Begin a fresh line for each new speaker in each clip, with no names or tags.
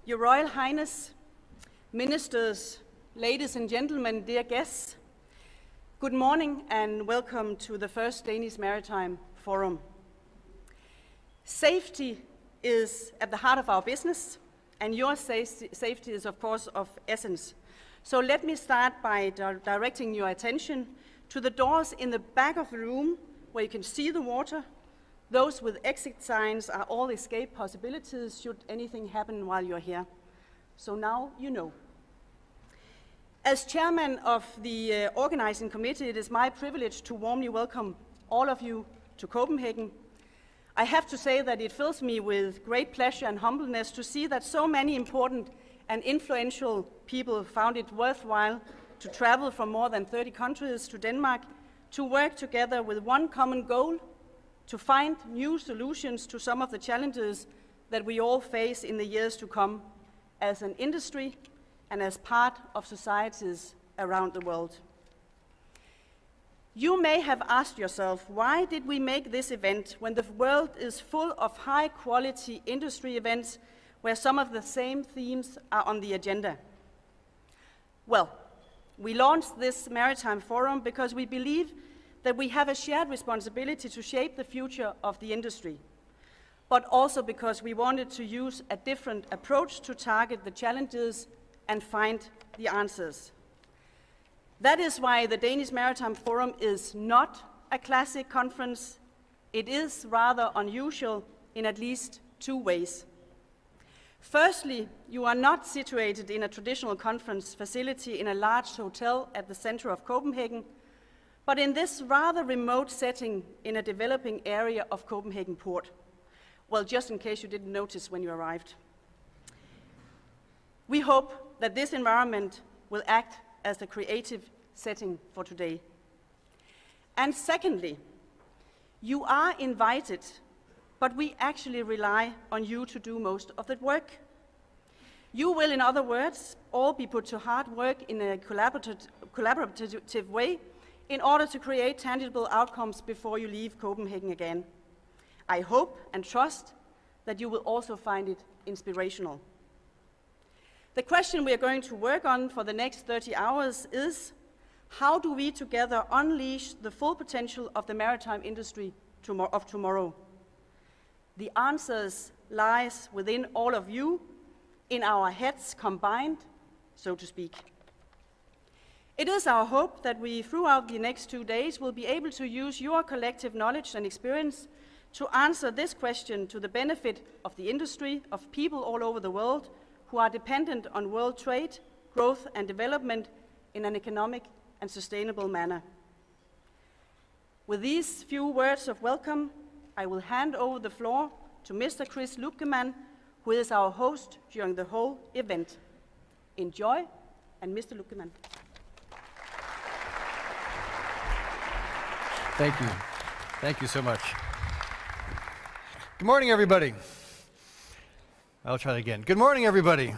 Your Royal Highness, Ministers, ladies and gentlemen, dear guests, good morning and welcome to the first Danish Maritime Forum. Safety is at the heart of our business, and your safety is, of course, of essence. So let me start by directing your attention to the doors in the back of the room where you can see the water. Those with exit signs are all escape possibilities should anything happen while you're here. So now you know. As chairman of the organizing committee, it is my privilege to warmly welcome all of you to Copenhagen. I have to say that it fills me with great pleasure and humbleness to see that so many important and influential people found it worthwhile to travel from more than 30 countries to Denmark to work together with one common goal, to find new solutions to some of the challenges that we all face in the years to come as an industry and as part of societies around the world. You may have asked yourself, why did we make this event when the world is full of high-quality industry events where some of the same themes are on the agenda? Well, we launched this Maritime Forum because we believe that we have a shared responsibility to shape the future of the industry, but also because we wanted to use a different approach to target the challenges and find the answers. That is why the Danish Maritime Forum is not a classic conference. It is rather unusual in at least two ways. Firstly, you are not situated in a traditional conference facility in a large hotel at the center of Copenhagen, but in this rather remote setting in a developing area of Copenhagen Port. Well, just in case you didn't notice when you arrived. We hope that this environment will act as the creative setting for today. And secondly, you are invited, but we actually rely on you to do most of the work. You will, in other words, all be put to hard work in a collaborative way in order to create tangible outcomes before you leave Copenhagen again. I hope and trust that you will also find it inspirational. The question we are going to work on for the next 30 hours is, how do we together unleash the full potential of the maritime industry of tomorrow? The answers lies within all of you, in our heads combined, so to speak. It is our hope that we, throughout the next 2 days, will be able to use your collective knowledge and experience to answer this question to the benefit of the industry, of people all over the world who are dependent on world trade, growth and development in an economic and sustainable manner. With these few words of welcome, I will hand over the floor to Mr. Luebkeman, who is our host during the whole event. Enjoy, and Mr. Luebkeman.
Thank you. Thank you so much. Good morning, everybody. I'll try that again. Good morning, everybody.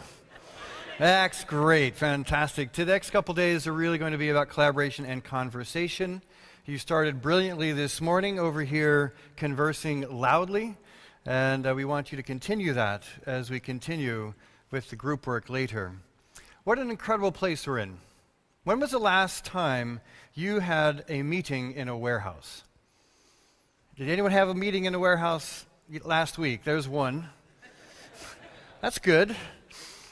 That's great. Fantastic. The next couple days are really going to be about collaboration and conversation. You started brilliantly this morning over here conversing loudly, and we want you to continue that as we continue with the group work later. What an incredible place we're in. When was the last time you had a meeting in a warehouse? Did anyone have a meeting in a warehouse last week? There's one. That's good.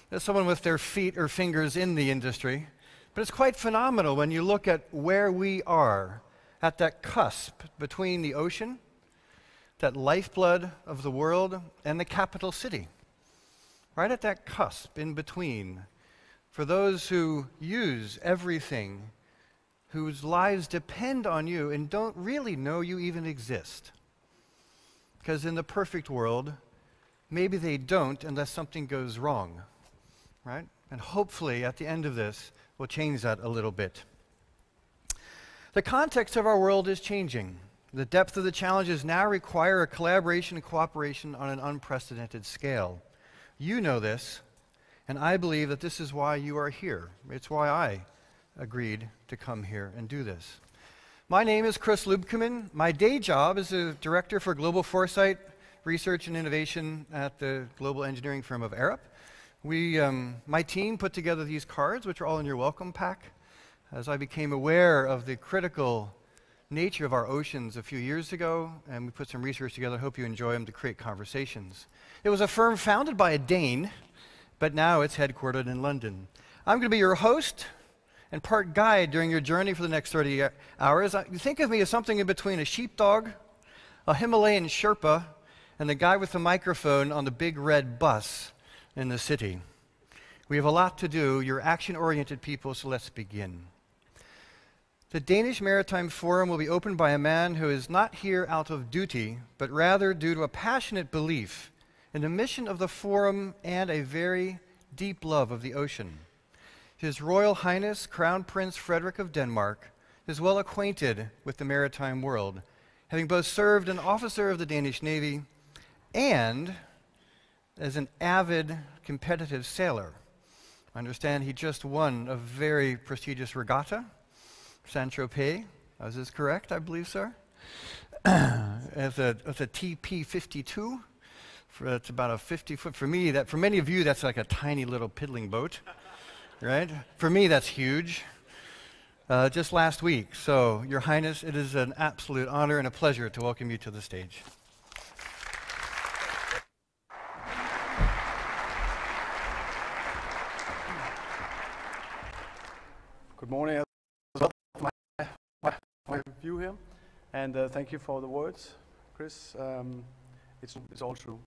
There's someone with their feet or fingers in the industry. But it's quite phenomenal when you look at where we are at that cusp between the ocean, that lifeblood of the world, and the capital city. Right at that cusp in between. For those who use everything, whose lives depend on you and don't really know you even exist. Because in the perfect world, maybe they don't unless something goes wrong, right? And hopefully at the end of this, we'll change that a little bit. The context of our world is changing. The depth of the challenges now require a collaboration and cooperation on an unprecedented scale. You know this. And I believe that this is why you are here. It's why I agreed to come here and do this. My name is Luebkeman. My day job is a director for global foresight, research and innovation at the global engineering firm of Arup. My team put together these cards, which are all in your welcome pack, as I became aware of the critical nature of our oceans a few years ago, and we put some research together. I hope you enjoy them to create conversations. It was a firm founded by a Dane, but now it's headquartered in London. I'm going to be your host and part guide during your journey for the next 30 hours. You think of me as something in between a sheepdog, a Himalayan Sherpa, and the guy with the microphone on the big red bus in the city. We have a lot to do. You're action-oriented people, so let's begin. The Danish Maritime Forum will be opened by a man who is not here out of duty, but rather due to a passionate belief in the mission of the Forum and a very deep love of the ocean. His Royal Highness Crown Prince Frederik of Denmark is well acquainted with the maritime world, having both served an officer of the Danish Navy and as an avid competitive sailor. I understand he just won a very prestigious regatta, Saint-Tropez. Is this correct, I believe, sir? It's a TP-52. It's about a 50-foot. For me, for many of you, that's like a tiny little piddling boat, right? For me, that's huge. Just last week. So, Your Highness, it is an absolute honor and a pleasure to welcome you to the stage.
Good morning, my view here, and thank you for the words, Chris. It's all true,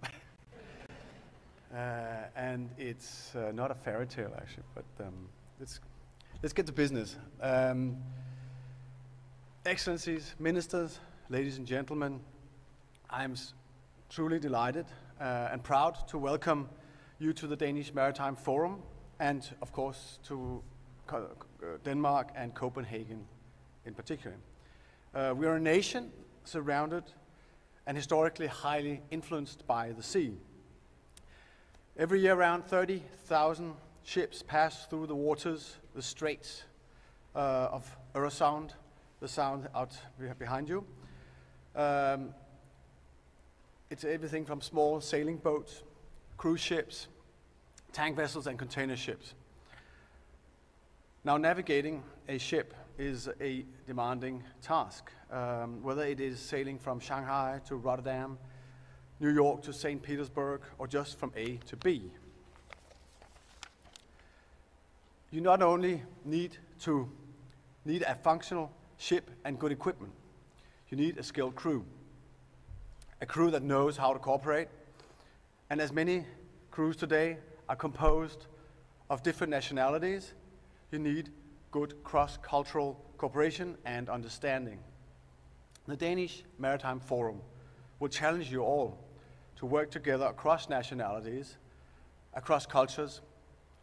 and it's not a fairy tale actually. But let's get to business. Excellencies, ministers, ladies and gentlemen, I'm truly delighted and proud to welcome you to the Danish Maritime Forum, and of course to Denmark and Copenhagen in particular. We are a nation surrounded and historically highly influenced by the sea. Every year around 30,000 ships pass through the waters, the straits of Øresund, the sound out behind you. It's everything from small sailing boats, cruise ships, tank vessels and container ships. Now, navigating a ship is a demanding task, whether it is sailing from Shanghai to Rotterdam, New York to St. Petersburg, or just from A to B. You not only need a functional ship and good equipment, you need a skilled crew, a crew that knows how to cooperate, and as many crews today are composed of different nationalities, you need good cross-cultural cooperation and understanding. The Danish Maritime Forum will challenge you all to work together across nationalities, across cultures,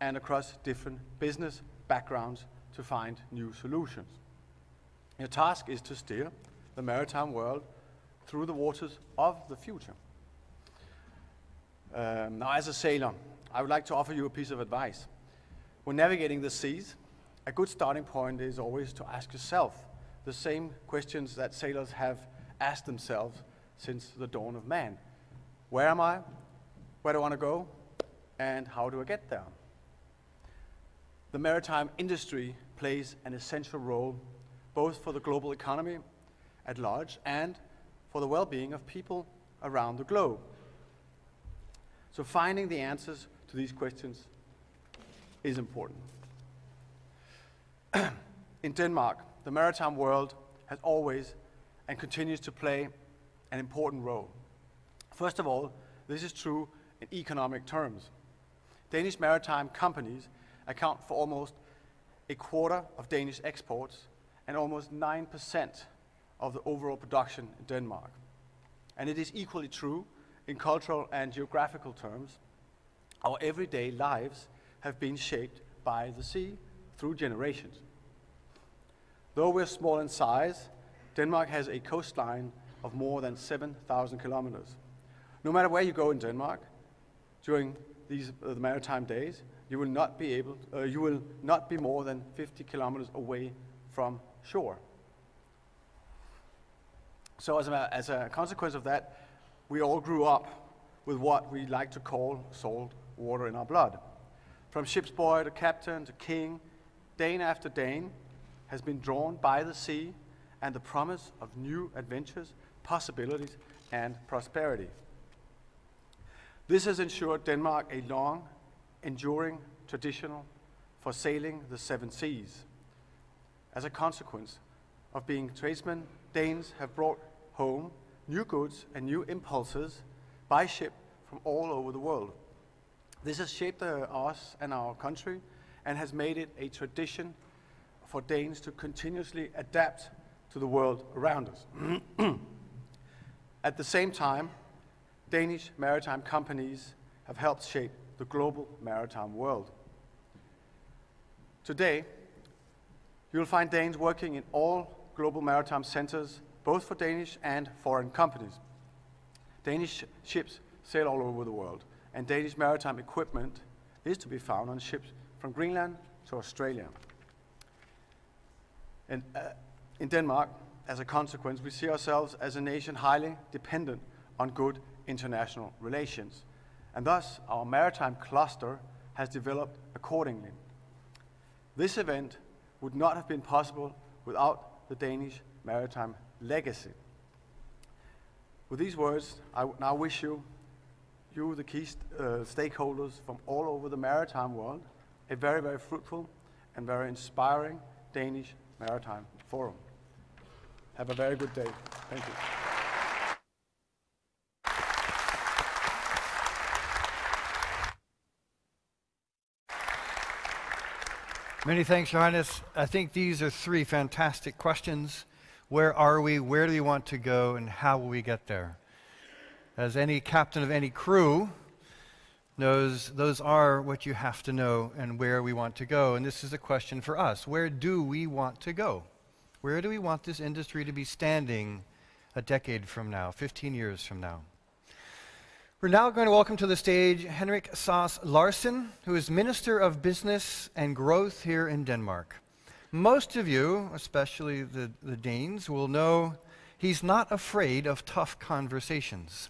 and across different business backgrounds to find new solutions. Your task is to steer the maritime world through the waters of the future. Now, as a sailor, I would like to offer you a piece of advice. When navigating the seas, a good starting point is always to ask yourself the same questions that sailors have asked themselves since the dawn of man. Where am I? Where do I want to go? And how do I get there? The maritime industry plays an essential role both for the global economy at large and for the well-being of people around the globe. So finding the answers to these questions is important. In Denmark, the maritime world has always and continues to play an important role. First of all, this is true in economic terms. Danish maritime companies account for almost a quarter of Danish exports and almost 9% of the overall production in Denmark. And it is equally true in cultural and geographical terms. Our everyday lives have been shaped by the sea through generations. Though we're small in size, Denmark has a coastline of more than 7,000 kilometers. No matter where you go in Denmark during these the maritime days, you will not be more than 50 kilometers away from shore. So as a consequence of that, we all grew up with what we like to call salt water in our blood. From ship's boy to captain to king, Dane after Dane has been drawn by the sea and the promise of new adventures, possibilities, and prosperity. This has ensured Denmark a long, enduring tradition for sailing the seven seas. As a consequence of being tradesmen, Danes have brought home new goods and new impulses by ship from all over the world. This has shaped us and our country and has made it a tradition for Danes to continuously adapt to the world around us. At the same time, Danish maritime companies have helped shape the global maritime world. Today, you will find Danes working in all global maritime centers, both for Danish and foreign companies. Danish ships sail all over the world, and Danish maritime equipment is to be found on ships from Greenland to Australia. And in Denmark, as a consequence, we see ourselves as a nation highly dependent on good international relations, and thus our maritime cluster has developed accordingly. This event would not have been possible without the Danish maritime legacy. With these words, I now wish you the key stakeholders from all over the maritime world, a very, very fruitful and very inspiring Danish Maritime Forum. Have a very good day. Thank you.
Many thanks, Your Highness. I think these are three fantastic questions. Where are we? Where do we want to go? And how will we get there? As any captain of any crew knows, those are what you have to know and where we want to go. And this is a question for us. Where do we want to go? Where do we want this industry to be standing a decade from now, 15 years from now? We're now going to welcome to the stage Henrik Sass Larsen, who is Minister of Business and Growth here in Denmark. Most of you, especially the Danes, will know he's not afraid of tough conversations.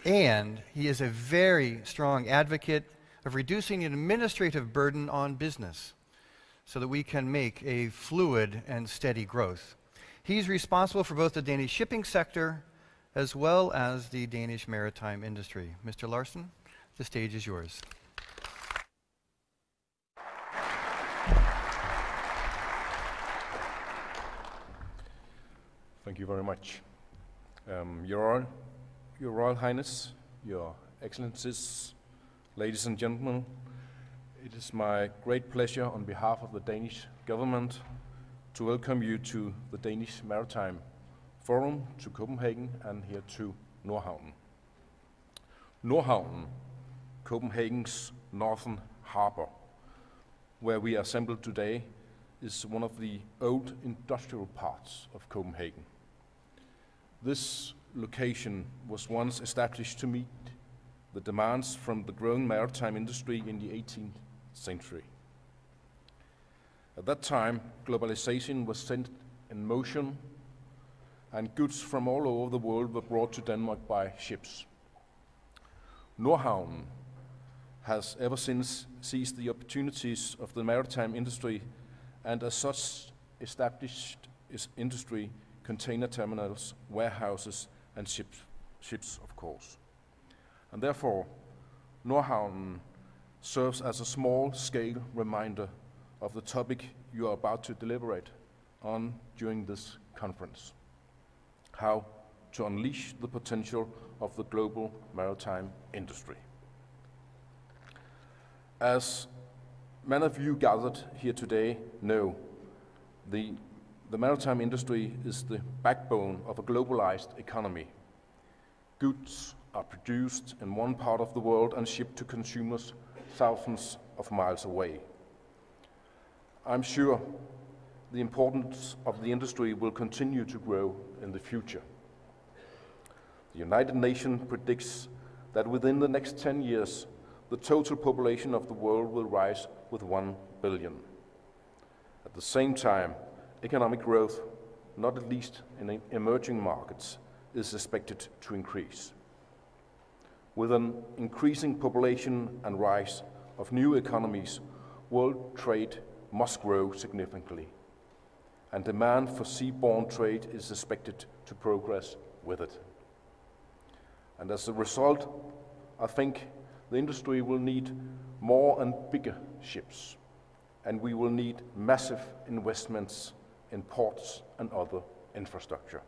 And he is a very strong advocate of reducing the administrative burden on business so that we can make a fluid and steady growth. He's responsible for both the Danish shipping sector as well as the Danish maritime industry. Mr. Larsen, the stage is yours.
Thank you very much. Your Royal Highness, Your Excellencies, ladies and gentlemen, it is my great pleasure on behalf of the Danish government to welcome you to the Danish Maritime Forum, to Copenhagen and here to Nordhavnen. Nordhavnen, Copenhagen's northern harbor, where we are assembled today, is one of the old industrial parts of Copenhagen. This location was once established to meet the demands from the growing maritime industry in the 18th century. At that time, globalization was set in motion and goods from all over the world were brought to Denmark by ships. Nordhavnen has ever since seized the opportunities of the maritime industry and as such established its industry, container terminals, warehouses, and ships, of course. And therefore, Nordhavnen serves as a small-scale reminder of the topic you are about to deliberate on during this conference: how to unleash the potential of the global maritime industry. As many of you gathered here today know, the maritime industry is the backbone of a globalized economy. Goods are produced in one part of the world and shipped to consumers thousands of miles away. I'm sure the importance of the industry will continue to grow in the future. The United Nations predicts that within the next 10 years, the total population of the world will rise with 1 billion. At the same time, economic growth, not at least in emerging markets, is expected to increase. With an increasing population and rise of new economies, world trade must grow significantly, and demand for seaborne trade is expected to progress with it. And as a result, I think the industry will need more and bigger ships, and we will need massive investments in ports and other infrastructure.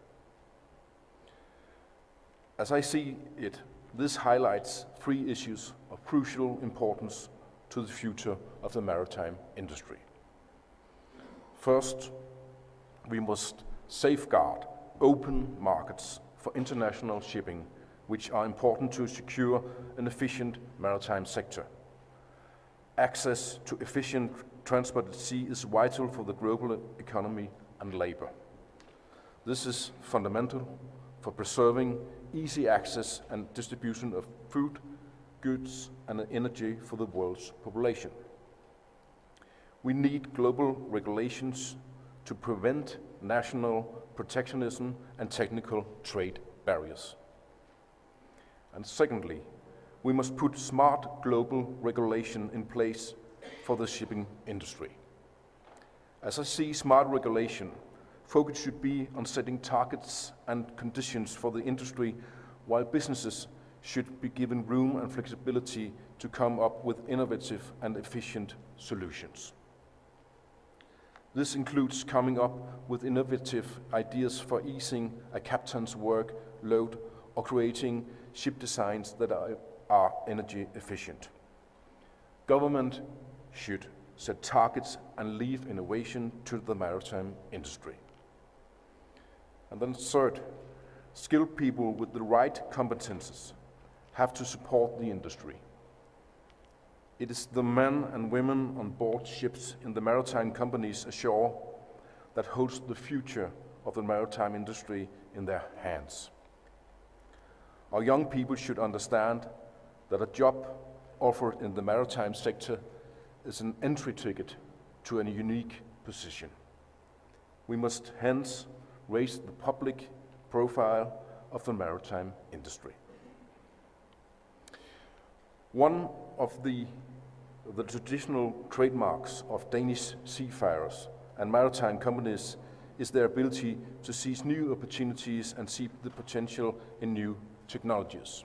As I see it, this highlights three issues of crucial importance to the future of the maritime industry. First, we must safeguard open markets for international shipping, which are important to secure an efficient maritime sector. Access to efficient transport at sea is vital for the global economy and labor. This is fundamental for preserving easy access and distribution of food, goods, and energy for the world's population. We need global regulations to prevent national protectionism and technical trade barriers. And secondly, we must put smart global regulation in place for the shipping industry. As I see smart regulation, focus should be on setting targets and conditions for the industry, while businesses should be given room and flexibility to come up with innovative and efficient solutions. This includes coming up with innovative ideas for easing a captain's workload or creating ship designs that are energy efficient. Government should set targets and leave innovation to the maritime industry. And then third, skilled people with the right competences have to support the industry. It is the men and women on board ships in the maritime companies ashore that holds the future of the maritime industry in their hands. Our young people should understand that a job offered in the maritime sector is an entry ticket to a unique position. We must hence raise the public profile of the maritime industry. One of the traditional trademarks of Danish seafarers and maritime companies is their ability to seize new opportunities and see the potential in new technologies,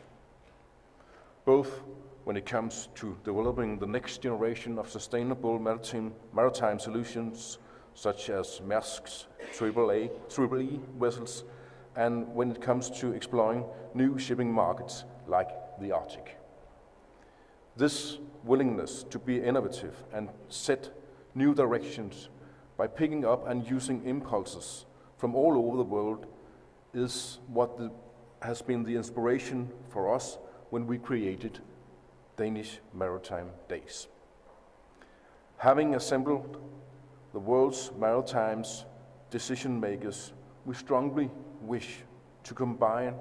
both when it comes to developing the next generation of sustainable maritime solutions, such as Maersk's Triple-E vessels, and when it comes to exploring new shipping markets like the Arctic. This willingness to be innovative and set new directions by picking up and using impulses from all over the world is what has been the inspiration for us when we created Danish Maritime Days. Having assembled the world's maritime decision makers, we strongly wish to combine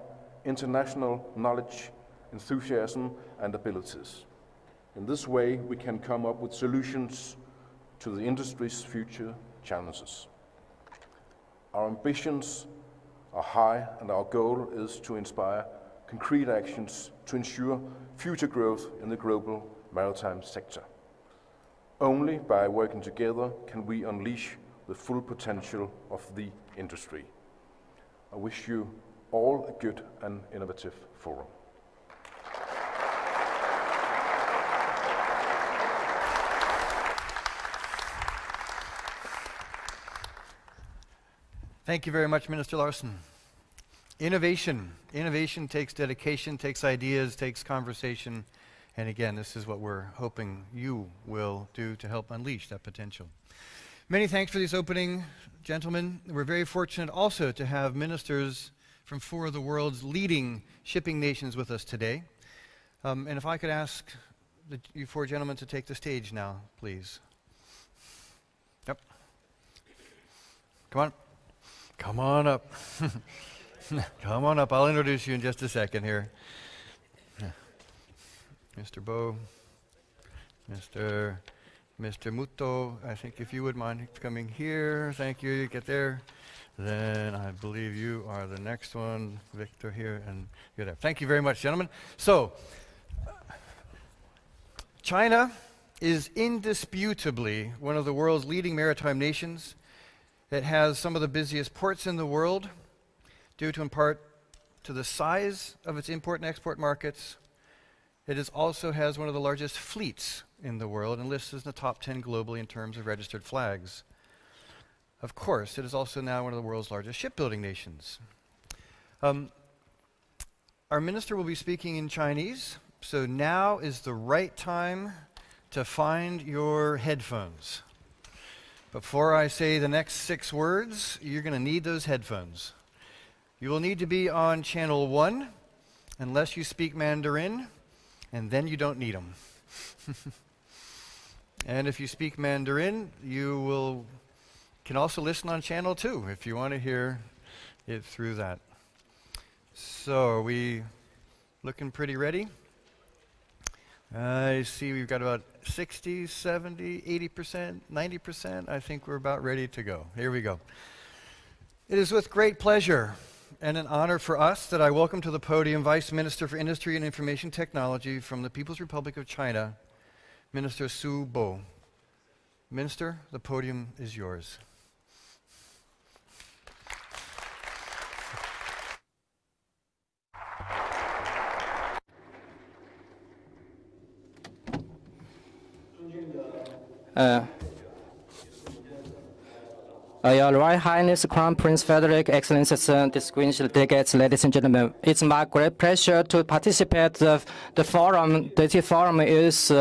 international knowledge, enthusiasm, and abilities. In this way, we can come up with solutions to the industry's future challenges. Our ambitions are high, and our goal is to inspire concrete actions to ensure future growth in the global maritime sector. Only by working together can we unleash the full potential of the industry. I wish you all a good and innovative forum.
Thank you very much, Minister Larsen. Innovation. Innovation takes dedication, takes ideas, takes conversation. And again, this is what we're hoping you will do to help unleash that potential. Many thanks for these opening, gentlemen. We're very fortunate also to have ministers from 4 of the world's leading shipping nations with us today. And if I could ask you 4 gentlemen to take the stage now, please. Yep. Come on. Come on up. Come on up. I'll introduce you in just a second here. Mr. Bo, Mr. Muto, I think if you would mind coming here. Thank you. You get there. Then I believe you are the next one. Victor here, and you're there. Thank you very much, gentlemen. So, China is indisputably one of the world's leading maritime nations. It has some of the busiest ports in the world, due to in part to the size of its import and export markets. It also has one of the largest fleets in the world and lists as in the top 10 globally in terms of registered flags. Of course, it is also now one of the world's largest shipbuilding nations. Our minister will be speaking in Chinese, so now is the right time to find your headphones. Before I say the next 6 words, you're going to need those headphones. You will need to be on channel 1, unless you speak Mandarin, and then you don't need them. And if you speak Mandarin, you can also listen on channel 2 if you want to hear it through that. So, are we looking pretty ready? I see we've got about 60, 70, 80%, 90%. I think we're about ready to go. Here we go. It is with great pleasure and an honor for us that I welcome to the podium Vice Minister for Industry and Information Technology from the People's Republic of China, Minister Su Bo. Minister, the podium is yours.
Your Royal Highness Crown Prince Frederick, Excellencies, distinguished delegates, ladies and gentlemen, it's my great pleasure to participate the forum. The forum is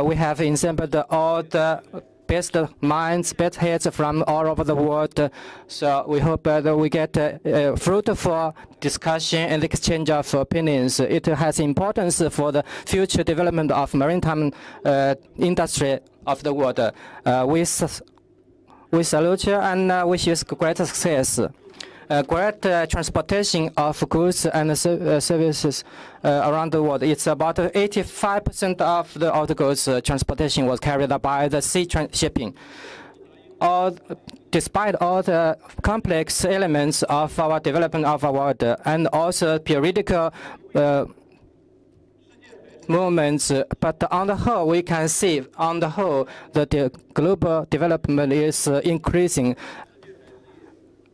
we have assembled all the best minds, best heads from all over the world. So we hope that we get a fruitful discussion and exchange of opinions. It has importance for the future development of maritime industry of the world. We salute you and wish you great success. Great transportation of goods and services around the world. It's about 85% of the goods transportation was carried by the sea shipping. Despite all the complex elements of our development of our world and also periodical movements, but on the whole, we can see on the whole that the global development is increasing.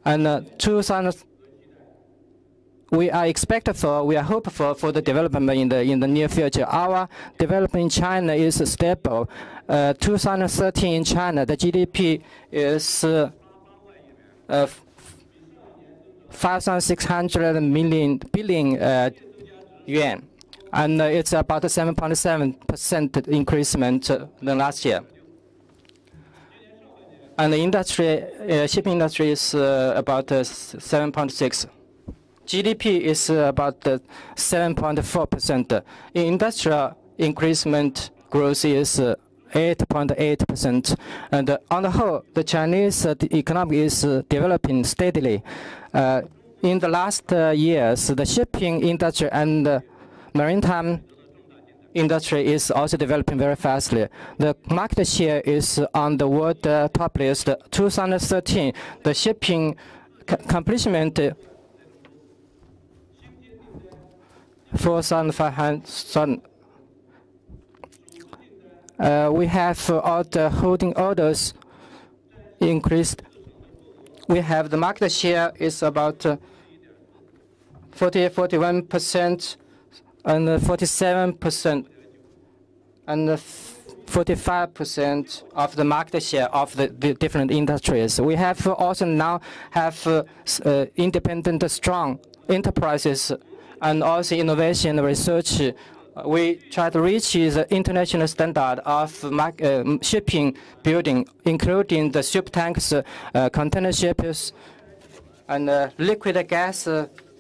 And we are hopeful for the development in the near future. Our development in China is stable. 2013 in China, the GDP is 5,600 billion yuan. And it's about 7.7% increasement than last year. And the industry, shipping industry is about 7.6. GDP is about 7.4%. In industrial increasement growth is 8.8%. And on the whole, the Chinese economy is developing steadily. In the last years, the shipping industry and maritime industry is also developing very fastly. The market share is on the world top list. 2013, the shipping completion 4,500. We have all the holding orders increased. We have the market share is about 41%. And 47% and 45% of the market share of the different industries. We have also now have independent, strong enterprises and also innovation and research. We try to reach the international standard of shipping building, including the ship tanks, container ships, and liquid gas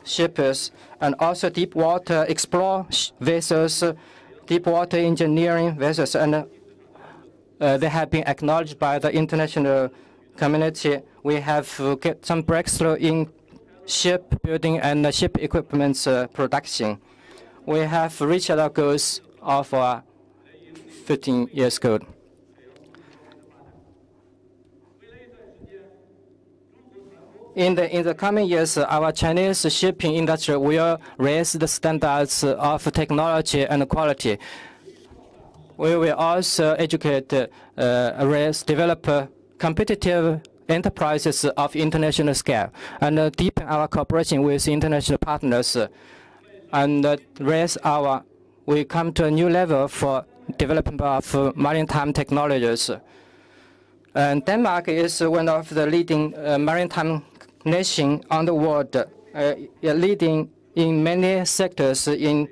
ships, and also deep water explore vessels, deep water engineering vessels, and they have been acknowledged by the international community. We have get some breakthrough in ship building and ship equipment production. We have reached our goals of 15 years ago. In the coming years, our Chinese shipping industry will raise the standards of technology and quality. we will also educate, develop competitive enterprises of international scale and deepen our cooperation with international partners and we come to a new level for development of maritime technologies. And Denmark is one of the leading maritime nations on the world, leading in many sectors in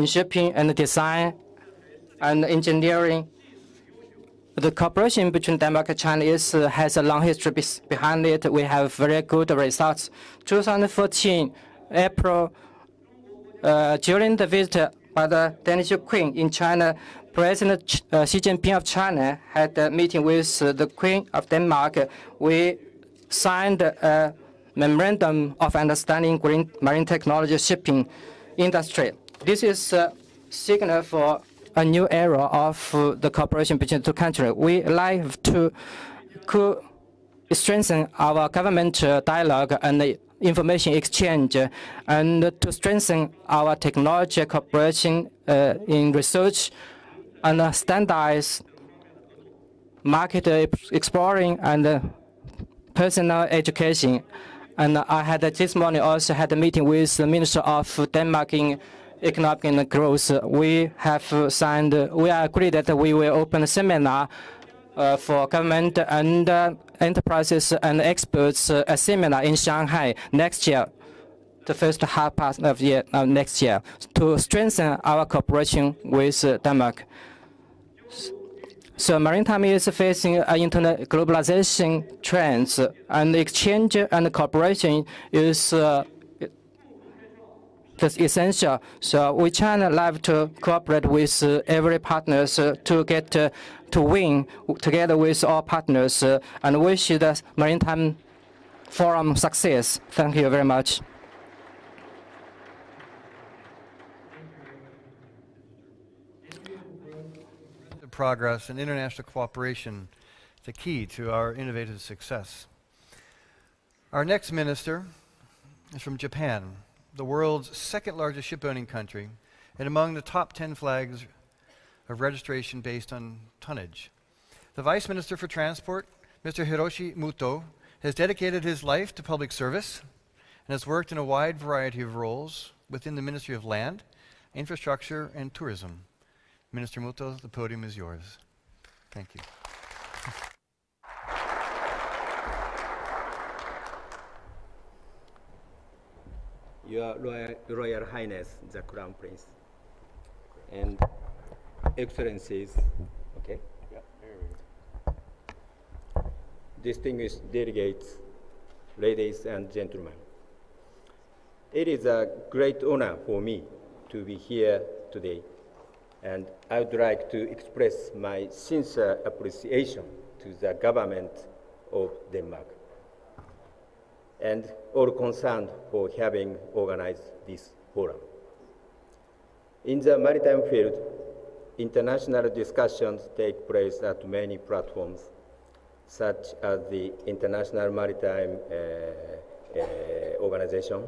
shipping and design and engineering. The cooperation between Denmark and China has a long history behind it. We have very good results. 2014, April, during the visit by the Danish Queen in China, President Xi Jinping of China had a meeting with the Queen of Denmark. We signed a memorandum of understanding green marine technology shipping industry. This is a signal for a new era of the cooperation between the two countries. We like to strengthen our government dialogue and information exchange, and to strengthen our technology cooperation in research and standardize market exploring and personal education. And I had this morning also had a meeting with the Minister of Denmark in Economic and Growth. We have signed, we agree that we will open a seminar for government and enterprises and experts, a seminar in Shanghai next year, the first half of year next year, to strengthen our cooperation with Denmark. So maritime is facing internet globalization trends, and exchange and cooperation is essential. So we China like to cooperate with every partners to get to win together with all partners, and wish the Maritime Forum success. Thank you very much.
Progress and international cooperation is the key to our innovative success. Our next minister is from Japan, the world's second largest shipowning country, and among the top 10 flags of registration based on tonnage. The Vice Minister for Transport, Mr. Hiroshi Muto, has dedicated his life to public service and has worked in a wide variety of roles within the Ministry of Land, Infrastructure, and Tourism. Minister Muto, the podium is yours. Thank you.
Your Royal Highness, the Crown Prince, and Excellencies, okay? Yeah, there we go. Distinguished delegates, ladies and gentlemen. It is a great honor for me to be here today, and I would like to express my sincere appreciation to the government of Denmark and all concerned for having organized this forum. In the maritime field, international discussions take place at many platforms, such as the International Maritime Organization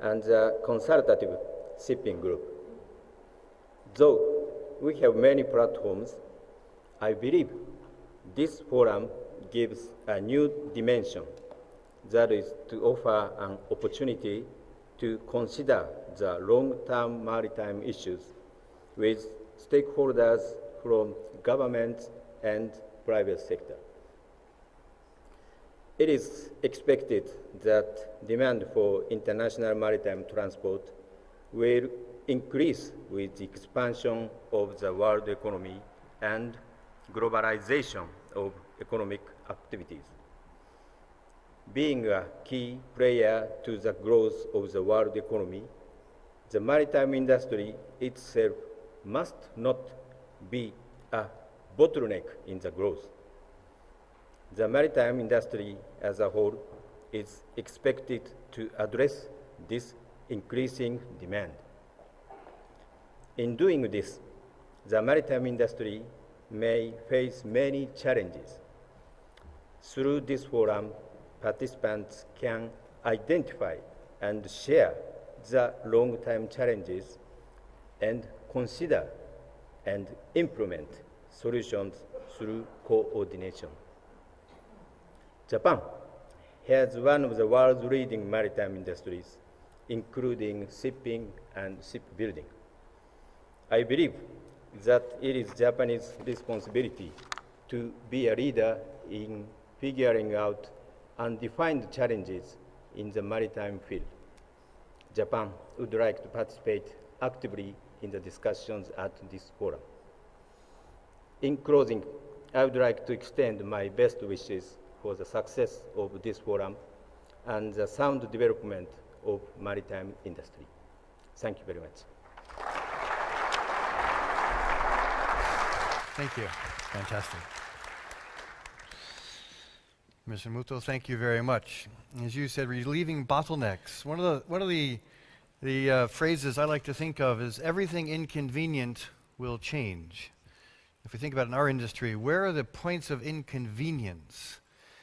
and the Consultative Shipping Group. Though we have many platforms, I believe this forum gives a new dimension, that is to offer an opportunity to consider the long-term maritime issues with stakeholders from government and private sector. It is expected that demand for international maritime transport will increase with the expansion of the world economy and globalization of economic activities. Being a key player to the growth of the world economy, the maritime industry itself must not be a bottleneck in the growth. The maritime industry as a whole is expected to address this increasing demand. In doing this, the maritime industry may face many challenges. Through this forum, participants can identify and share the long-term challenges and consider and implement solutions through coordination. Japan has one of the world's leading maritime industries, including shipping and shipbuilding. I believe that it is Japanese responsibility to be a leader in figuring out undefined challenges in the maritime field. Japan would like to participate actively in the discussions at this forum. In closing, I would like to extend my best wishes for the success of this forum and the sound development of maritime industry. Thank you very much.
Thank you. Fantastic. Mr. Muto, thank you very much. As you said, relieving bottlenecks. One of the phrases I like to think of is everything inconvenient will change. If we think about in our industry, where are the points of inconvenience?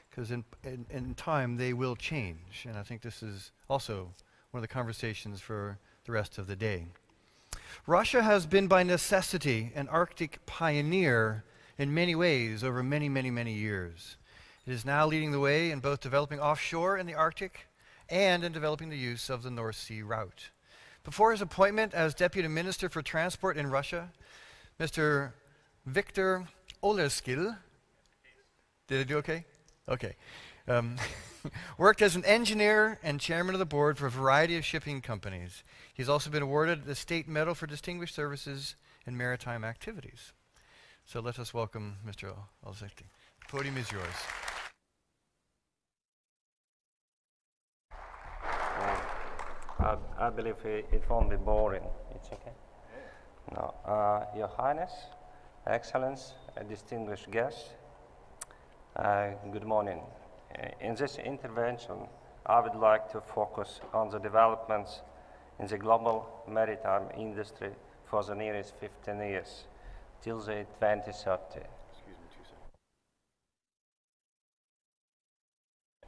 Because in time, they will change. And I think this is also one of the conversations for the rest of the day. Russia has been by necessity an Arctic pioneer in many ways over many, many, many years. It is now leading the way in both developing offshore in the Arctic and in developing the use of the North Sea route. Before his appointment as Deputy Minister for Transport in Russia, Mr. Viktor Olersky, did I do okay? Okay. Worked as an engineer and chairman of the board for a variety of shipping companies. He's also been awarded the State Medal for Distinguished Services in Maritime Activities. So let us welcome Mr. Olersky. The podium is yours.
I believe it won't be boring. It's okay? No. Your Highness, Excellence, distinguished guests, good morning. In this intervention, I would like to focus on the developments in the global maritime industry for the nearest 15 years, till the 2030.
Excuse me 2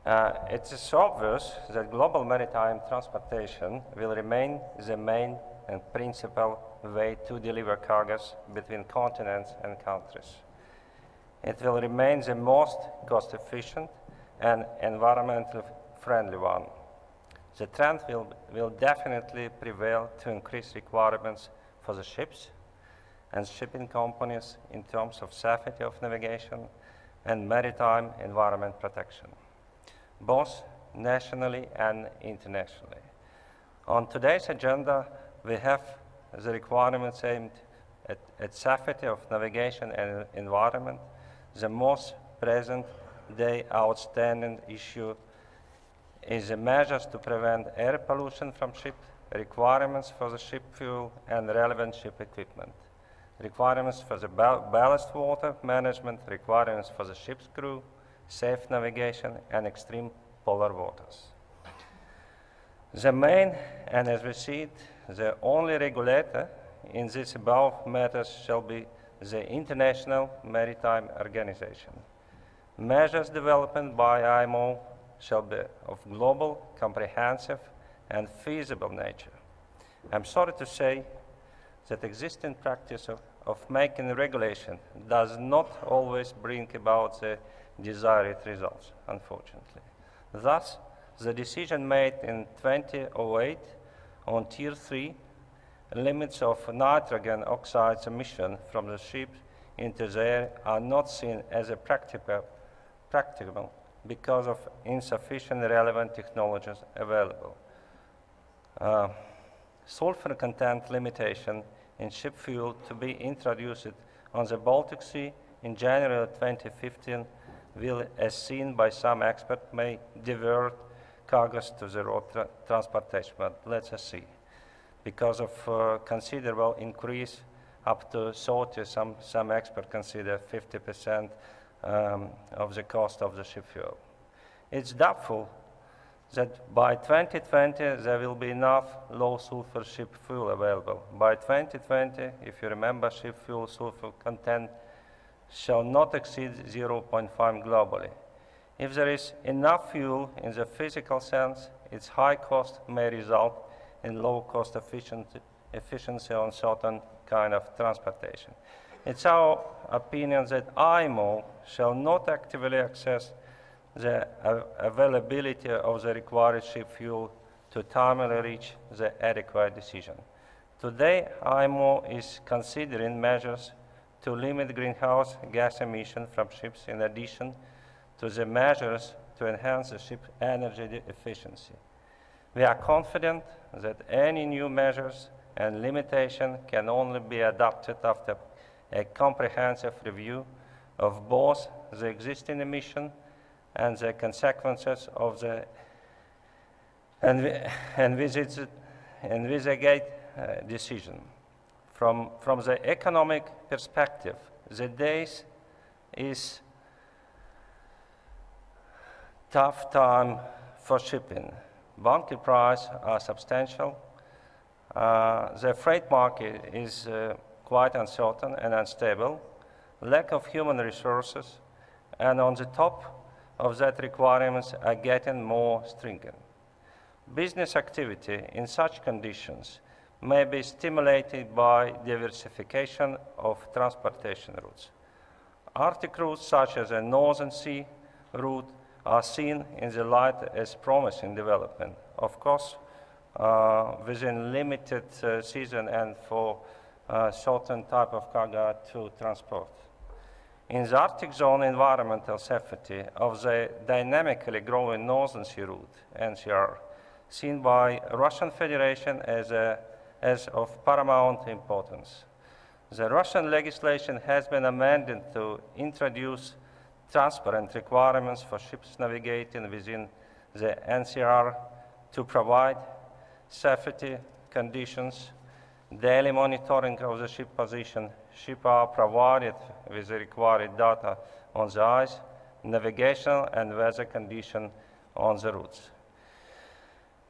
seconds.
It is obvious that global maritime transportation will remain the main and principal way to deliver cargoes between continents and countries. It will remain the most cost-efficient and environmentally friendly one. The trend will definitely prevail to increase requirements for the ships and shipping companies in terms of safety of navigation and maritime environment protection, both nationally and internationally. On today's agenda, we have the requirements aimed at safety of navigation and environment. The most present-day outstanding issue is the measures to prevent air pollution from ships, requirements for the ship fuel and relevant ship equipment, requirements for the ballast water management, requirements for the ship's crew, safe navigation, and extreme polar waters. The main, and as we see it, the only regulator in these above matters shall be the International Maritime Organization. Measures developed by IMO shall be of global, comprehensive, and feasible nature. I'm sorry to say that existing practice of making regulation does not always bring about the desired results, unfortunately. Thus, the decision made in 2008 on Tier 3 limits of nitrogen oxides emission from the ship into the air are not seen as a practicable because of insufficient relevant technologies available. Sulfur content limitation in ship fuel to be introduced on the Baltic Sea in January 2015 will, as seen by some experts, may divert cargoes to the road transportation, but let's see. Because of considerable increase up to 30, some experts consider 50% of the cost of the ship fuel. It's doubtful that by 2020 there will be enough low sulfur ship fuel available. By 2020, if you remember, ship fuel sulfur content shall not exceed 0.5 globally. If there is enough fuel in the physical sense, its high cost may result in low cost efficiency on certain kind of transportation. It's our opinion that IMO shall not actively access the availability of the required ship fuel to timely reach the adequate decision. Today, IMO is considering measures to limit greenhouse gas emission from ships in addition to the measures to enhance the ship energy efficiency. We are confident that any new measures and limitation can only be adopted after a comprehensive review of both the existing emission and the consequences of the envisaged decision. From the economic perspective, the days is tough time for shipping. Bunker prices are substantial. The freight market is quite uncertain and unstable. Lack of human resources, and on the top of that, requirements are getting more stringent. Business activity in such conditions may be stimulated by diversification of transportation routes. Arctic routes such as the Northern Sea route are seen in the light as promising development, of course, within limited season and for certain type of cargo to transport. In the Arctic zone, environmental safety of the dynamically growing Northern Sea route, NCR, seen by Russian Federation as of paramount importance. The Russian legislation has been amended to introduce transparent requirements for ships navigating within the NCR to provide safety conditions, daily monitoring of the ship position. Ships are provided with the required data on the ice, navigation and weather condition on the routes.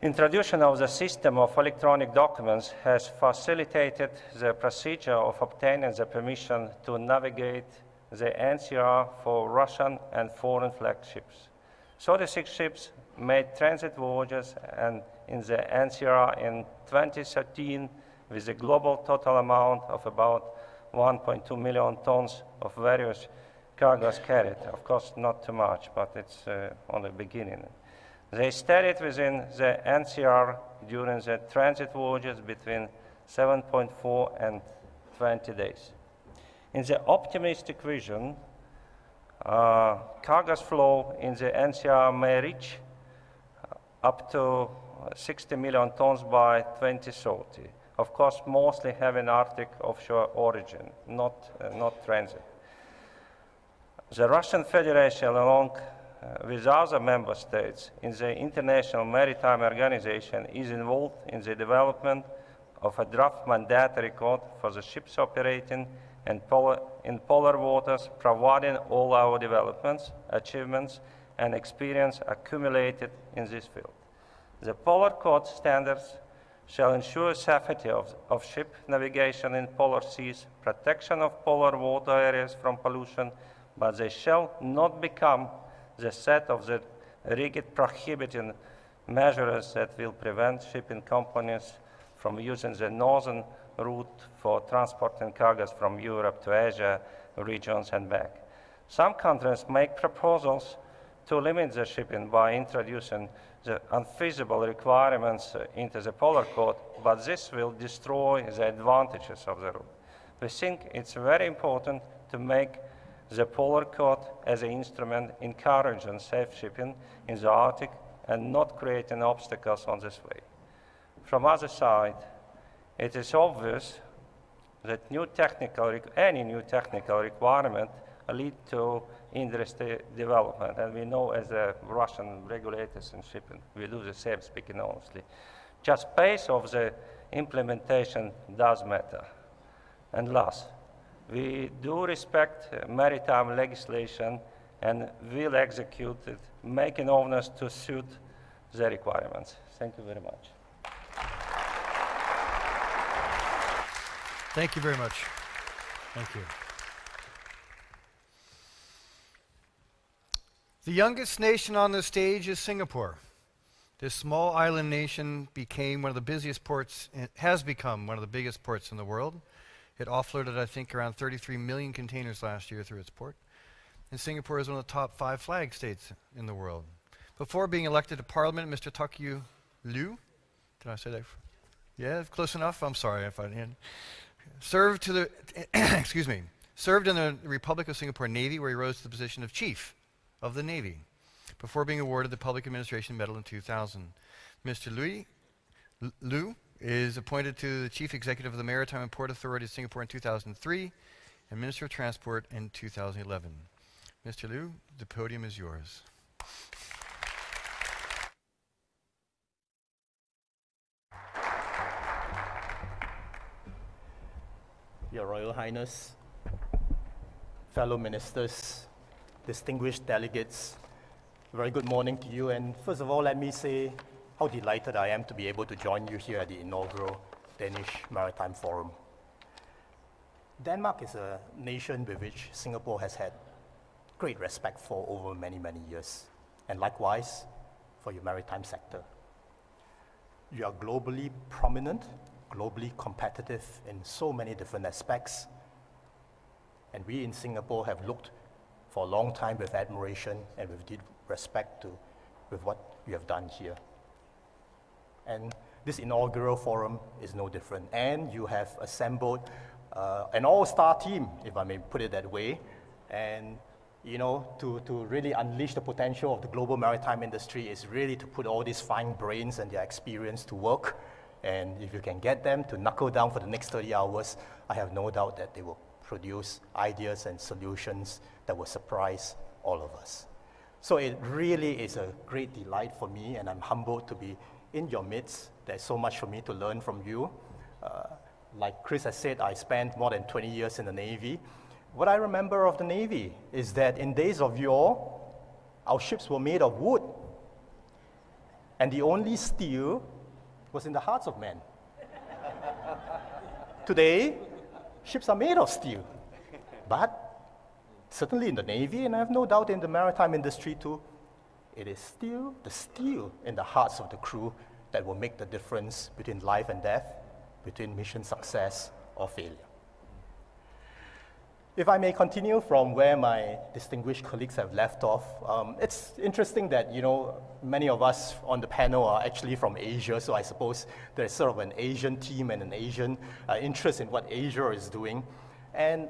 Introduction of the system of electronic documents has facilitated the procedure of obtaining the permission to navigate the NCR for Russian and foreign flag ships. 36 ships made transit voyages and in the NCR in 2013 with a global total amount of about 1.2 million tons of various cargoes carried. Of course, not too much, but it's on the beginning. They stayed within the NCR during the transit voyages between 7.4 and 20 days. In the optimistic vision, cargoes flow in the NCR may reach up to 60 million tons by 2030. Of course, mostly having Arctic offshore origin, not transit. The Russian Federation, along with other member states in the International Maritime Organization, is involved in the development of a draft mandatory code for the ships operating in polar waters, providing all our developments, achievements, and experience accumulated in this field. The Polar Code standards shall ensure safety of ship navigation in polar seas, protection of polar water areas from pollution, but they shall not become the set of the rigid prohibiting measures that will prevent shipping companies from using the northern route for transporting cargoes from Europe to Asia regions and back. Some countries make proposals to limit the shipping by introducing the unfeasible requirements into the Polar Code, but this will destroy the advantages of the route. We think it's very important to make the Polar Code as an instrument encouraging safe shipping in the Arctic and not creating obstacles on this way. From the other side, it is obvious that any new technical requirement lead to industry development, and we know as Russian regulators in shipping, we do the same, speaking honestly. Just pace of the implementation does matter. And last, we do respect maritime legislation and will execute it, making owners to suit the requirements. Thank you very much.
Thank you very much. Thank you. The youngest nation on the stage is Singapore. This small island nation became one of the busiest ports, has become one of the biggest ports in the world. It offloaded, I think, around 33 million containers last year through its port. And Singapore is one of the top 5 flag states in the world. Before being elected to Parliament, Mr. Takyu Liu, did I say that? Yeah, close enough? I'm sorry if I didn't. Served to the, excuse me, served in the Republic of Singapore Navy, where he rose to the position of Chief of the Navy, before being awarded the Public Administration Medal in 2000. Mr. Liu is appointed to the Chief Executive of the Maritime and Port Authority of Singapore in 2003 and Minister of Transport in 2011. Mr. Liu, the podium is yours.
Your Royal Highness, fellow ministers, distinguished delegates, very good morning to you. And first of all, let me say how delighted I am to be able to join you here at the inaugural Danish Maritime Forum. Denmark is a nation with which Singapore has had great respect for over many, many years, and likewise for your maritime sector. You are globally prominent, globally competitive in so many different aspects, and we in Singapore have looked for a long time with admiration and with deep respect to what you have done here. And this inaugural forum is no different, and you have assembled an all-star team, if I may put it that way, and you know, to really unleash the potential of the global maritime industry is really to put all these fine brains and their experience to work. And if you can get them to knuckle down for the next 30 hours, I have no doubt that they will produce ideas and solutions that will surprise all of us. So it really is a great delight for me, and I'm humbled to be in your midst. There's so much for me to learn from you. Like Chris has said, I spent more than 20 years in the Navy. What I remember of the Navy is that in days of yore, our ships were made of wood, and the only steel was in the hearts of men. Today, ships are made of steel, but certainly in the Navy, and I have no doubt in the maritime industry too, it is still the steel in the hearts of the crew that will make the difference between life and death, between mission success or failure. If I may continue from where my distinguished colleagues have left off, it's interesting that, you know, many of us on the panel are actually from Asia, so I suppose there's sort of an Asian team and an Asian interest in what Asia is doing. And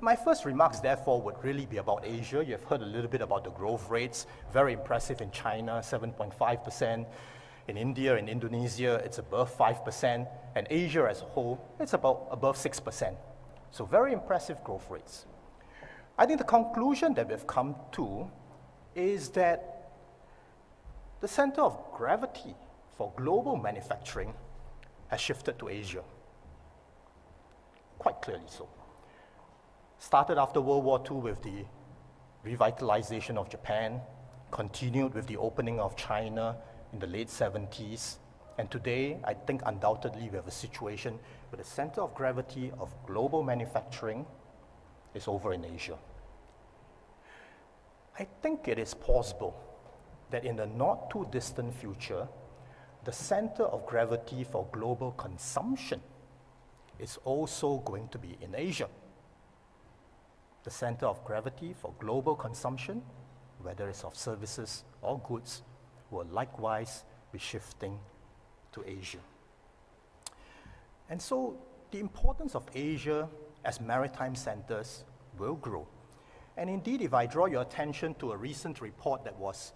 my first remarks, therefore, would really be about Asia. You've heard a little bit about the growth rates, very impressive in China, 7.5%. In India and Indonesia, it's above 5%. And Asia as a whole, it's about above 6%. So very impressive growth rates. I think the conclusion that we've come to is that the center of gravity for global manufacturing has shifted to Asia. Quite clearly so. Started after World War II with the revitalization of Japan, continued with the opening of China in the late 70s, and today, I think undoubtedly we have a situation where the center of gravity of global manufacturing is over in Asia. I think it is possible that in the not too distant future, the center of gravity for global consumption is also going to be in Asia. The center of gravity for global consumption, whether it's of services or goods, will likewise be shifting to Asia. And so the importance of Asia as maritime centers will grow. And indeed, if I draw your attention to a recent report that was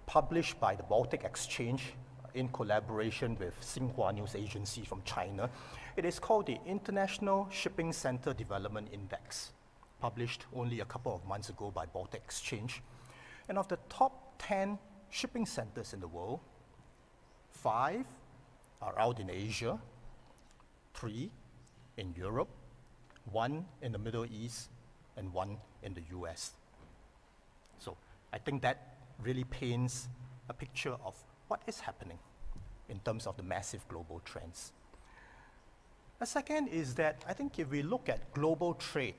published by the Baltic Exchange in collaboration with Xinhua News Agency from China, it is called the International Shipping Center Development Index, published only a couple of months ago by Baltic Exchange. And of the top 10 shipping centers in the world, 5 are out in Asia, 3 in Europe, 1 in the Middle East, and 1 in the US. So I think that really paints a picture of what is happening in terms of the massive global trends. A second is that I think if we look at global trade,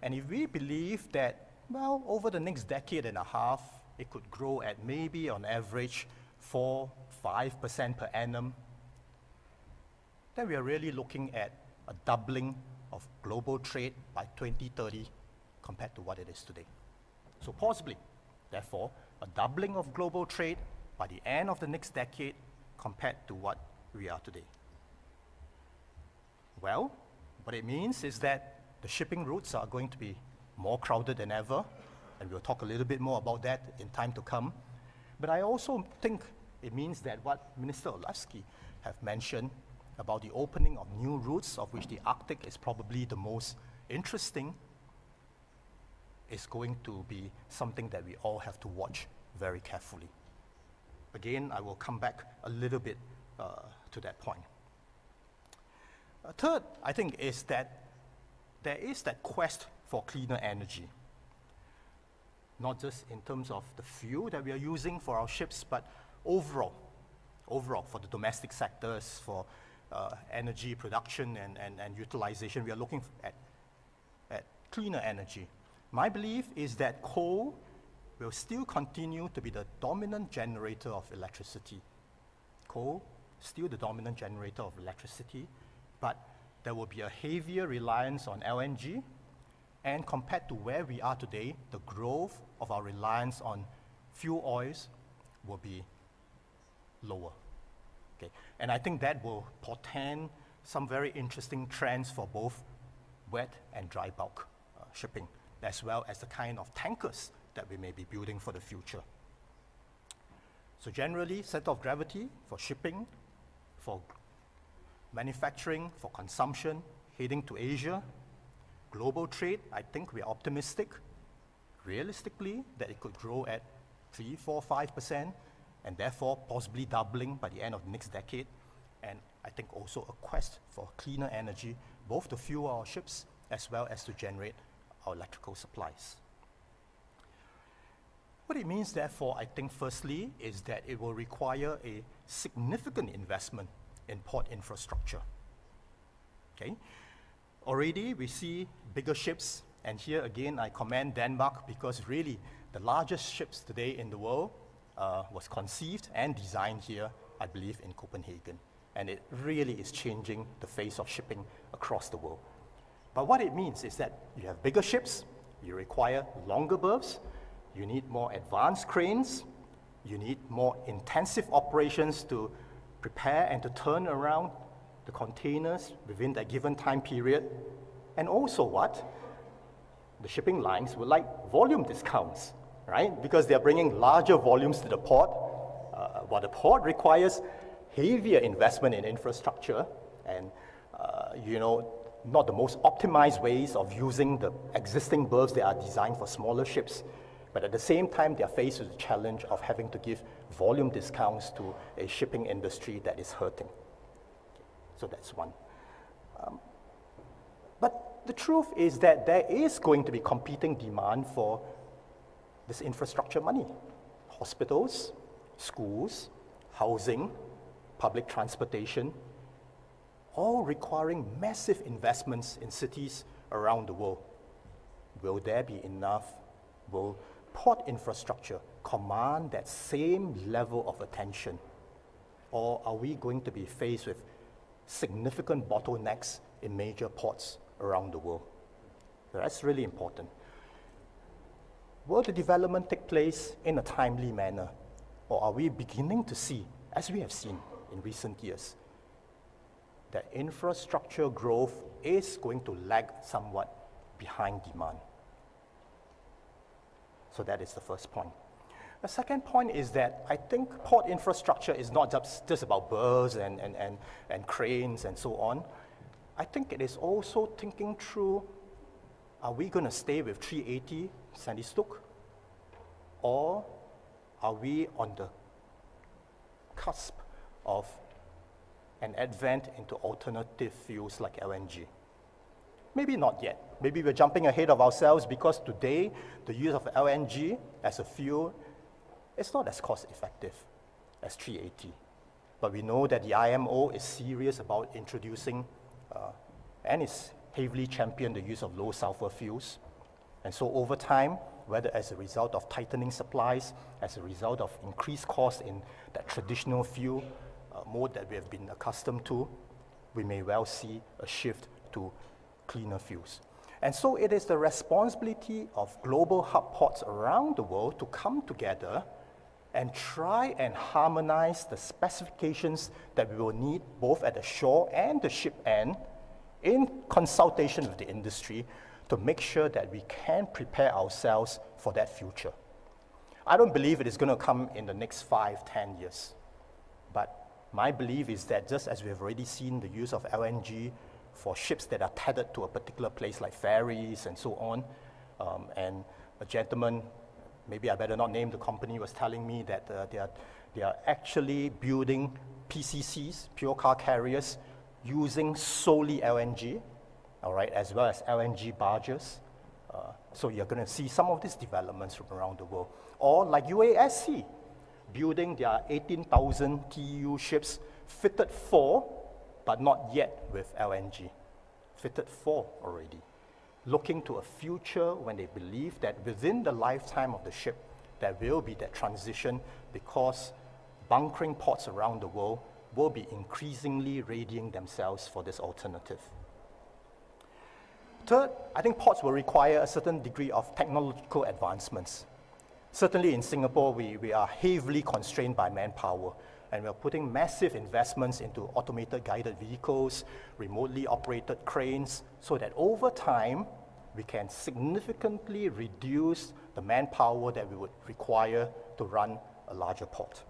and if we believe that, well, over the next decade and a half, it could grow at maybe on average 4-5% per annum, then we are really looking at a doubling of global trade by 2030 compared to what it is today. So possibly, therefore, a doubling of global trade by the end of the next decade compared to what we are today. Well, what it means is that the shipping routes are going to be more crowded than ever, and we'll talk a little bit more about that in time to come. But I also think it means that what Minister Olersky have mentioned about the opening of new routes, of which the Arctic is probably the most interesting, is going to be something that we all have to watch very carefully. Again, I will come back a little bit to that point. Third, I think, is that there is that quest for cleaner energy, not just in terms of the fuel that we are using for our ships, but overall for the domestic sectors, for energy production and utilization, we are looking at cleaner energy. My belief is that coal will still continue to be the dominant generator of electricity. Coal, still the dominant generator of electricity, but there will be a heavier reliance on LNG, and compared to where we are today, the growth of our reliance on fuel oils will be lower. Okay. And I think that will portend some very interesting trends for both wet and dry bulk shipping, as well as the kind of tankers that we may be building for the future. So generally, center of gravity for shipping, for manufacturing, for consumption, heading to Asia. Global trade, I think we're optimistic, realistically, that it could grow at 3, 4, 5%, and therefore possibly doubling by the end of the next decade. And I think also a quest for cleaner energy, both to fuel our ships as well as to generate our electrical supplies. What it means, therefore, I think firstly, is that it will require a significant investment in port infrastructure. Okay? Already we see bigger ships, and here again I commend Denmark because really the largest ships today in the world was conceived and designed here, I believe, in Copenhagen. And it really is changing the face of shipping across the world. But what it means is that you have bigger ships, you require longer berths, you need more advanced cranes, you need more intensive operations to prepare and to turn around the containers within that given time period. And also what? The shipping lines would like volume discounts, right? Because they're bringing larger volumes to the port, while the port requires heavier investment in infrastructure and, not the most optimized ways of using the existing berths that are designed for smaller ships. But at the same time, they are faced with the challenge of having to give volume discounts to a shipping industry that is hurting. So that's one. But the truth is that there is going to be competing demand for this infrastructure money. Hospitals, schools, housing, public transportation, all requiring massive investments in cities around the world. Will there be enough? Will port infrastructure command that same level of attention? Or are we going to be faced with significant bottlenecks in major ports around the world? So that's really important. Will the development take place in a timely manner? Or are we beginning to see, as we have seen in recent years, that infrastructure growth is going to lag somewhat behind demand? So that is the first point. The second point is that I think port infrastructure is not just about berths and cranes and so on. I think it is also thinking through, are we going to stay with 380 Sandy Stook? Or are we on the cusp of an advent into alternative fuels like LNG? Maybe not yet. Maybe we're jumping ahead of ourselves because today the use of LNG as a fuel is not as cost effective as 380. But we know that the IMO is serious about introducing and is heavily championed the use of low sulfur fuels. And so over time, whether as a result of tightening supplies, as a result of increased cost in that traditional fuel mode that we have been accustomed to, we may well see a shift to cleaner fuels. And so it is the responsibility of global hub ports around the world to come together and try and harmonize the specifications that we will need both at the shore and the ship end in consultation with the industry to make sure that we can prepare ourselves for that future. I don't believe it is going to come in the next 5, 10 years. But my belief is that just as we have already seen the use of LNG for ships that are tethered to a particular place like ferries and so on, and a gentleman, maybe I better not name the company, was telling me that they are actually building PCCs, pure car carriers, using solely LNG, all right, as well as LNG barges. So you're going to see some of these developments from around the world. Or like UASC, building their 18,000 TEU ships fitted for, but not yet with LNG, fitted for already. Looking to a future when they believe that within the lifetime of the ship, there will be that transition because bunkering ports around the world will be increasingly readying themselves for this alternative. Third, I think ports will require a certain degree of technological advancements. Certainly in Singapore, we are heavily constrained by manpower, and we are putting massive investments into automated guided vehicles, remotely operated cranes, so that over time, we can significantly reduce the manpower that we would require to run a larger port.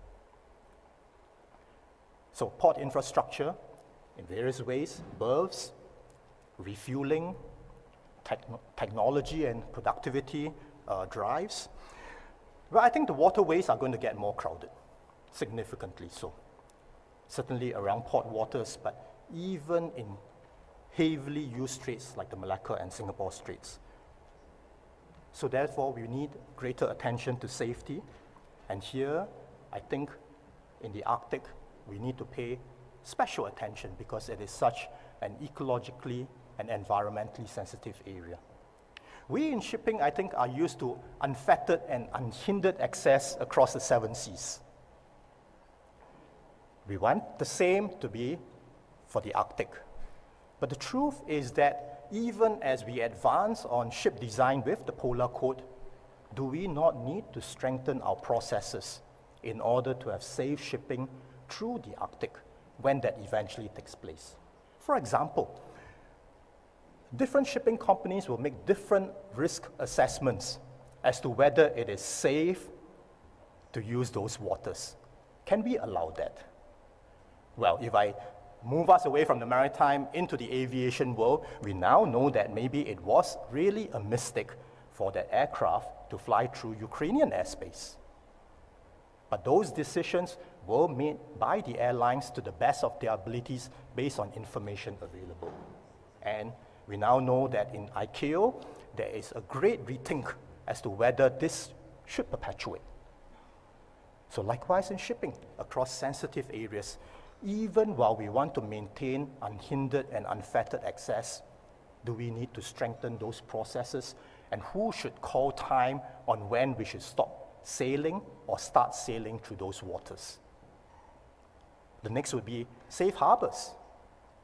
So port infrastructure in various ways, berths, refueling, technology and productivity drives. Well, I think the waterways are going to get more crowded, significantly so. Certainly around port waters, but even in heavily used straits like the Malacca and Singapore Straits. So therefore, we need greater attention to safety. And here, I think in the Arctic, we need to pay special attention because it is such an ecologically and environmentally sensitive area. We in shipping, I think, are used to unfettered and unhindered access across the 7 seas. We want the same to be for the Arctic. But the truth is that even as we advance on ship design with the Polar Code, do we not need to strengthen our processes in order to have safe shipping through the Arctic when that eventually takes place? For example, different shipping companies will make different risk assessments as to whether it is safe to use those waters. Can we allow that? Well, if I move us away from the maritime into the aviation world, we now know that maybe it was really a mistake for that aircraft to fly through Ukrainian airspace. But those decisions were made by the airlines to the best of their abilities based on information available. And we now know that in ICAO, there is a great rethink as to whether this should perpetuate. So likewise in shipping, across sensitive areas, even while we want to maintain unhindered and unfettered access, do we need to strengthen those processes? And who should call time on when we should stop sailing or start sailing through those waters? The next would be safe harbors.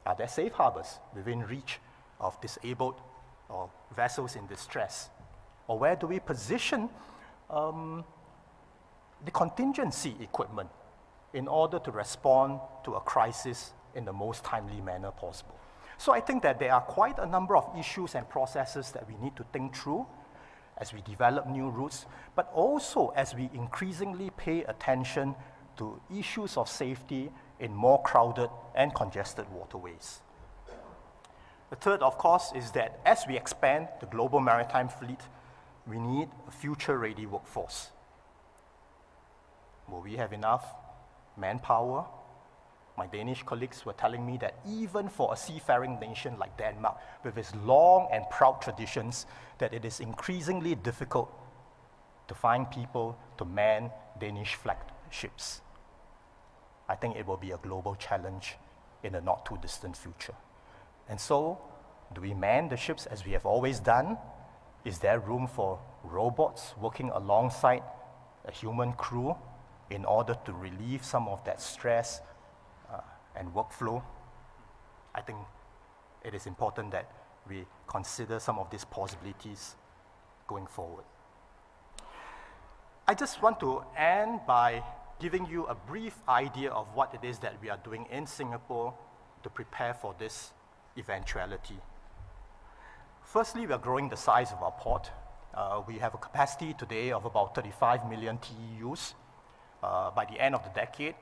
Are there safe harbors within reach of disabled or vessels in distress? Or where do we position the contingency equipment in order to respond to a crisis in the most timely manner possible? So I think that there are quite a number of issues and processes that we need to think through as we develop new routes, but also as we increasingly pay attention to issues of safety in more crowded and congested waterways. The third, of course, is that as we expand the global maritime fleet, we need a future-ready workforce. Will we have enough manpower? My Danish colleagues were telling me that even for a seafaring nation like Denmark, with its long and proud traditions, that it is increasingly difficult to find people to man Danish-flagged ships. I think it will be a global challenge in the not-too-distant future. And so, do we man the ships as we have always done? Is there room for robots working alongside a human crew in order to relieve some of that stress and workflow? I think it is important that we consider some of these possibilities going forward. I just want to end by giving you a brief idea of what it is that we are doing in Singapore to prepare for this eventuality. Firstly, we are growing the size of our port. We have a capacity today of about 35 million TEUs. By the end of the decade,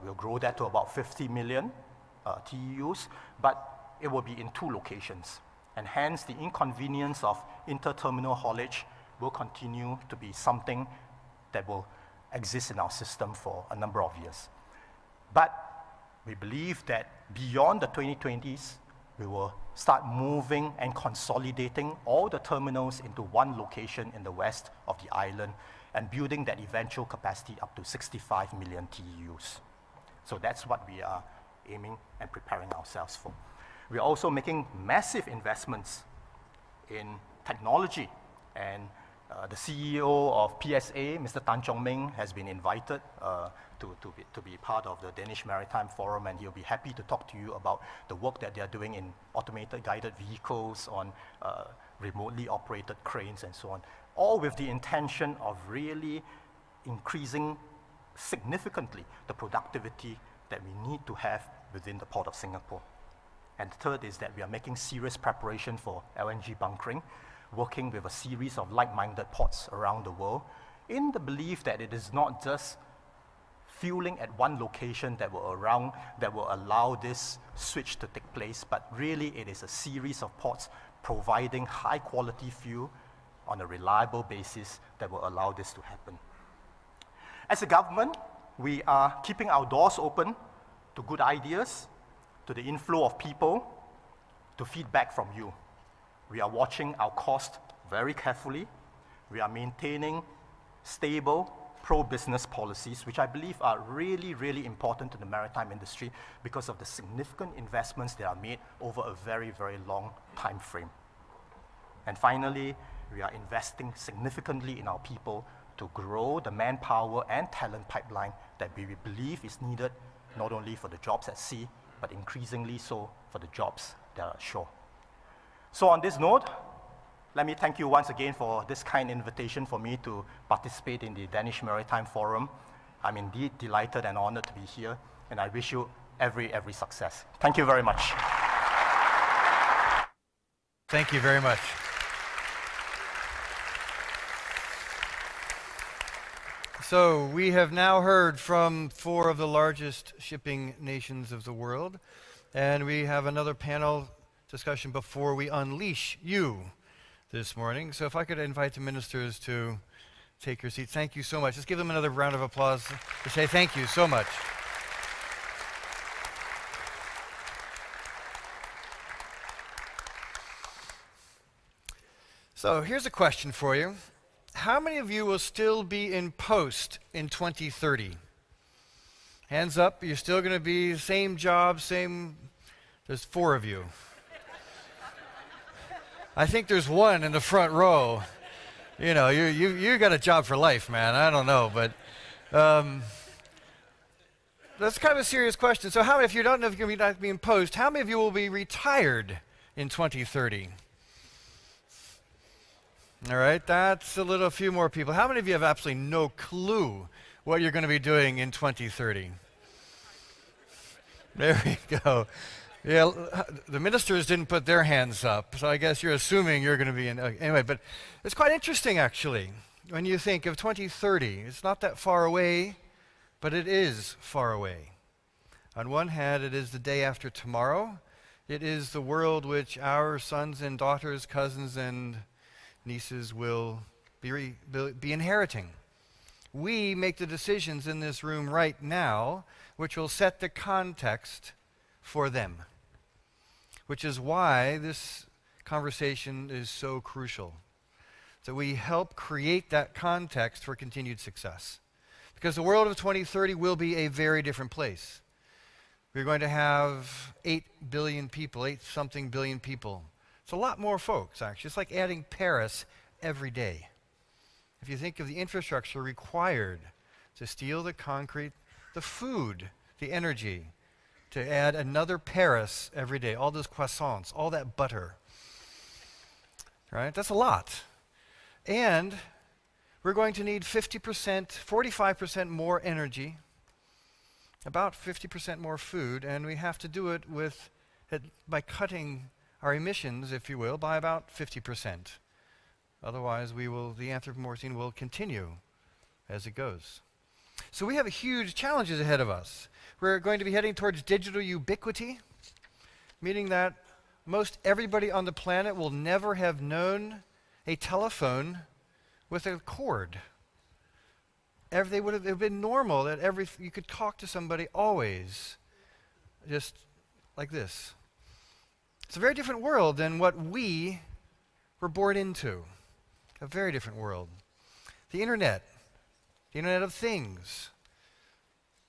we'll grow that to about 50 million TEUs, but it will be in 2 locations. And hence, the inconvenience of inter-terminal haulage will continue to be something that will exist in our system for a number of years. But we believe that beyond the 2020s, we will start moving and consolidating all the terminals into one location in the west of the island and building that eventual capacity up to 65 million TEUs. So that's what we are aiming and preparing ourselves for. We are also making massive investments in technology, and the CEO of PSA, Mr. Tan Chong Meng, has been invited to be part of the Danish Maritime Forum, and he'll be happy to talk to you about the work that they're doing in automated guided vehicles, on remotely operated cranes, and so on, all with the intention of really increasing significantly the productivity that we need to have within the Port of Singapore. And third is that we are making serious preparation for LNG bunkering, working with a series of like-minded ports around the world, in the belief that it is not just fueling at one location that will allow this switch to take place, but really it is a series of ports providing high-quality fuel on a reliable basis that will allow this to happen. As a government, we are keeping our doors open to good ideas, to the inflow of people, to feedback from you. We are watching our cost very carefully. We are maintaining stable, pro-business policies, which I believe are really, really important to the maritime industry because of the significant investments that are made over a very, very long time frame. And finally, we are investing significantly in our people to grow the manpower and talent pipeline that we believe is needed not only for the jobs at sea, but increasingly so for the jobs that are ashore. So on this note, let me thank you once again for this kind invitation for me to participate in the Danish Maritime Forum. I'm indeed delighted and honored to be here, and I wish you every success. Thank you very much.
Thank you very much. So we have now heard from 4 of the largest shipping nations of the world, and we have another panel discussion before we unleash you this morning. So if I could invite the ministers to take your seats. Thank you so much. Let's give them another round of applause to say thank you so much. So here's a question for you. How many of you will still be in post in 2030? Hands up, you're still going to be same job, same... There's 4 of you. I think there's 1 in the front row. You know, you got a job for life, man. I don't know, but that's kind of a serious question. So how many, if you don't know if you're going to be in post, how many of you will be retired in 2030? All right, that's a few more people. How many of you have absolutely no clue what you're going to be doing in 2030? There we go. Yeah, the ministers didn't put their hands up, so I guess you're assuming you're going to be in. Anyway, but it's quite interesting, actually, when you think of 2030. It's not that far away, but it is far away. On one hand, it is the day after tomorrow. It is the world which our sons and daughters, cousins and nieces will be inheriting. We make the decisions in this room right now which will set the context for them, which is why this conversation is so crucial, that we help create that context for continued success. Because the world of 2030 will be a very different place. We're going to have 8 billion people, 8-something billion people. It's a lot more folks, actually. It's like adding Paris every day. If you think of the infrastructure required to steel the concrete, the food, the energy, to add another Paris every day, all those croissants, all that butter. right? That's a lot. And we're going to need 50%, 45% more energy, about 50% more food, and we have to do it by cutting our emissions, if you will, by about 50%. Otherwise, the Anthropocene will continue as it goes. So we have huge challenges ahead of us. We're going to be heading towards digital ubiquity, meaning that most everybody on the planet will never have known a telephone with a cord. It would have been normal that you could talk to somebody always, just like this. It's a very different world than what we were born into. A very different world. The Internet of Things,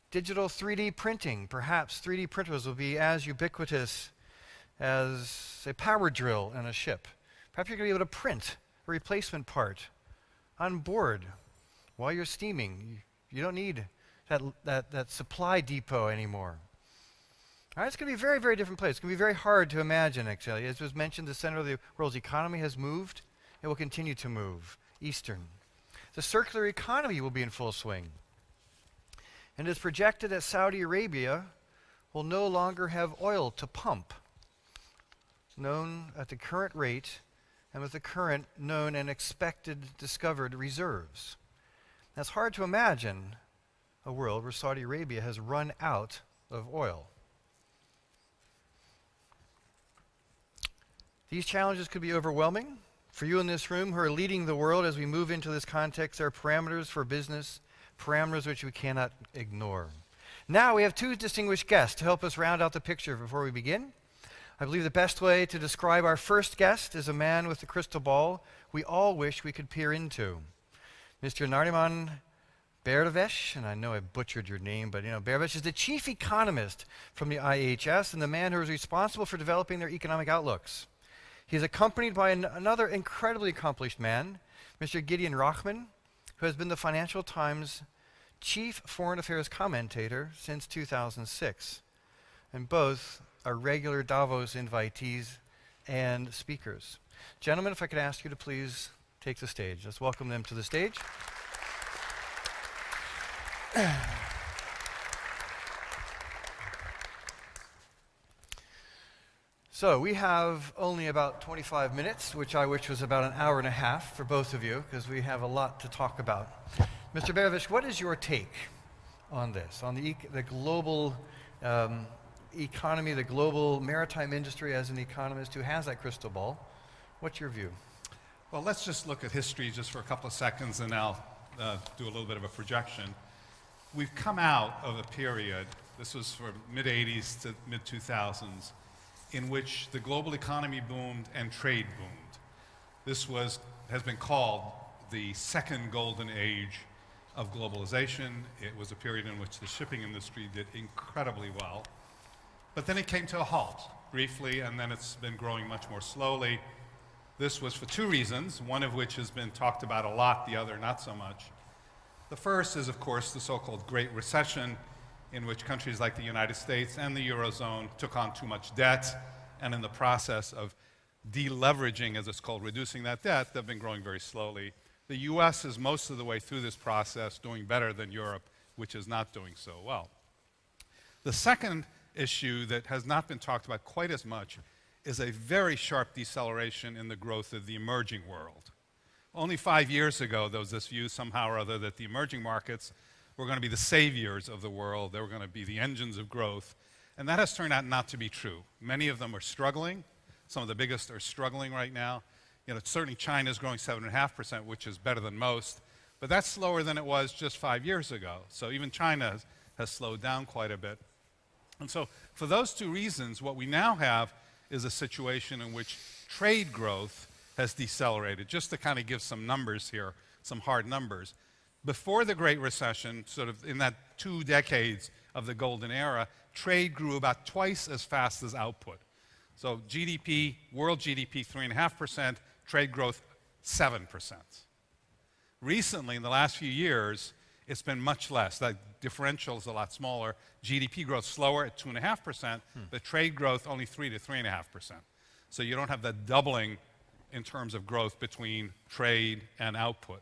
digital 3D printing. Perhaps 3D printers will be as ubiquitous as a power drill in a ship. Perhaps you're going to be able to print a replacement part on board while you're steaming. You don't need that supply depot anymore. All right, it's going to be a very, very different place. It's going to be very hard to imagine, actually. As was mentioned, the center of the world's economy has moved. It will continue to move, eastern. The circular economy will be in full swing. And it's projected that Saudi Arabia will no longer have oil to pump, known at the current rate and with the current known and expected discovered reserves. Now, it's hard to imagine a world where Saudi Arabia has run out of oil. These challenges could be overwhelming. For you in this room who are leading the world as we move into this context, there are parameters for business, parameters which we cannot ignore. Now we have two distinguished guests to help us round out the picture before we begin. I believe the best way to describe our first guest is a man with a crystal ball we all wish we could peer into. Mr. Nariman Behravesh, and I know I butchered your name, but Behravesh is the chief economist from the IHS and the man who is responsible for developing their economic outlooks. He is accompanied by another incredibly accomplished man, Mr. Gideon Rachman, who has been the Financial Times chief foreign affairs commentator since 2006. And both are regular Davos invitees and speakers. Gentlemen, if I could ask you to please take the stage. Let's welcome them to the stage. So we have only about 25 minutes, which I wish was about an hour and a half for both of you, because we have a lot to talk about. Mr. Behravesh, what is your take on this, on the global economy, the global maritime industry as an economist who has that crystal ball? What's your view?
Well, let's just look at history just for a couple of seconds, and I'll do a little bit of a projection. We've come out of a period, this was from mid-'80s to mid-2000s, in which the global economy boomed and trade boomed. This has been called the second golden age of globalization. It was a period in which the shipping industry did incredibly well. But then it came to a halt briefly, and then it's been growing much more slowly. This was for two reasons, one of which has been talked about a lot, the other not so much. The first is, of course, the so-called Great Recession, in which countries like the United States and the Eurozone took on too much debt, and in the process of deleveraging, as it's called, reducing that debt, they've been growing very slowly. The US is most of the way through this process, doing better than Europe, which is not doing so well. The second issue that has not been talked about quite as much is a very sharp deceleration in the growth of the emerging world. Only 5 years ago, there was this view somehow or other that the emerging markets were going to be the saviors of the world. They were going to be the engines of growth. And that has turned out not to be true. Many of them are struggling. Some of the biggest are struggling right now. Certainly China is growing 7.5%, which is better than most. But that's slower than it was just 5 years ago. So even China has slowed down quite a bit. And so for those two reasons, what we now have is a situation in which trade growth has decelerated. Just to kind of give some numbers here, some hard numbers. Before the Great Recession, sort of in that 2 decades of the golden era, trade grew about twice as fast as output. So GDP, world GDP 3.5%, trade growth 7%. Recently, in the last few years, it's been much less. That differential is a lot smaller. GDP growth slower at 2.5%, but trade growth only 3 to 3.5%. So you don't have that doubling in terms of growth between trade and output.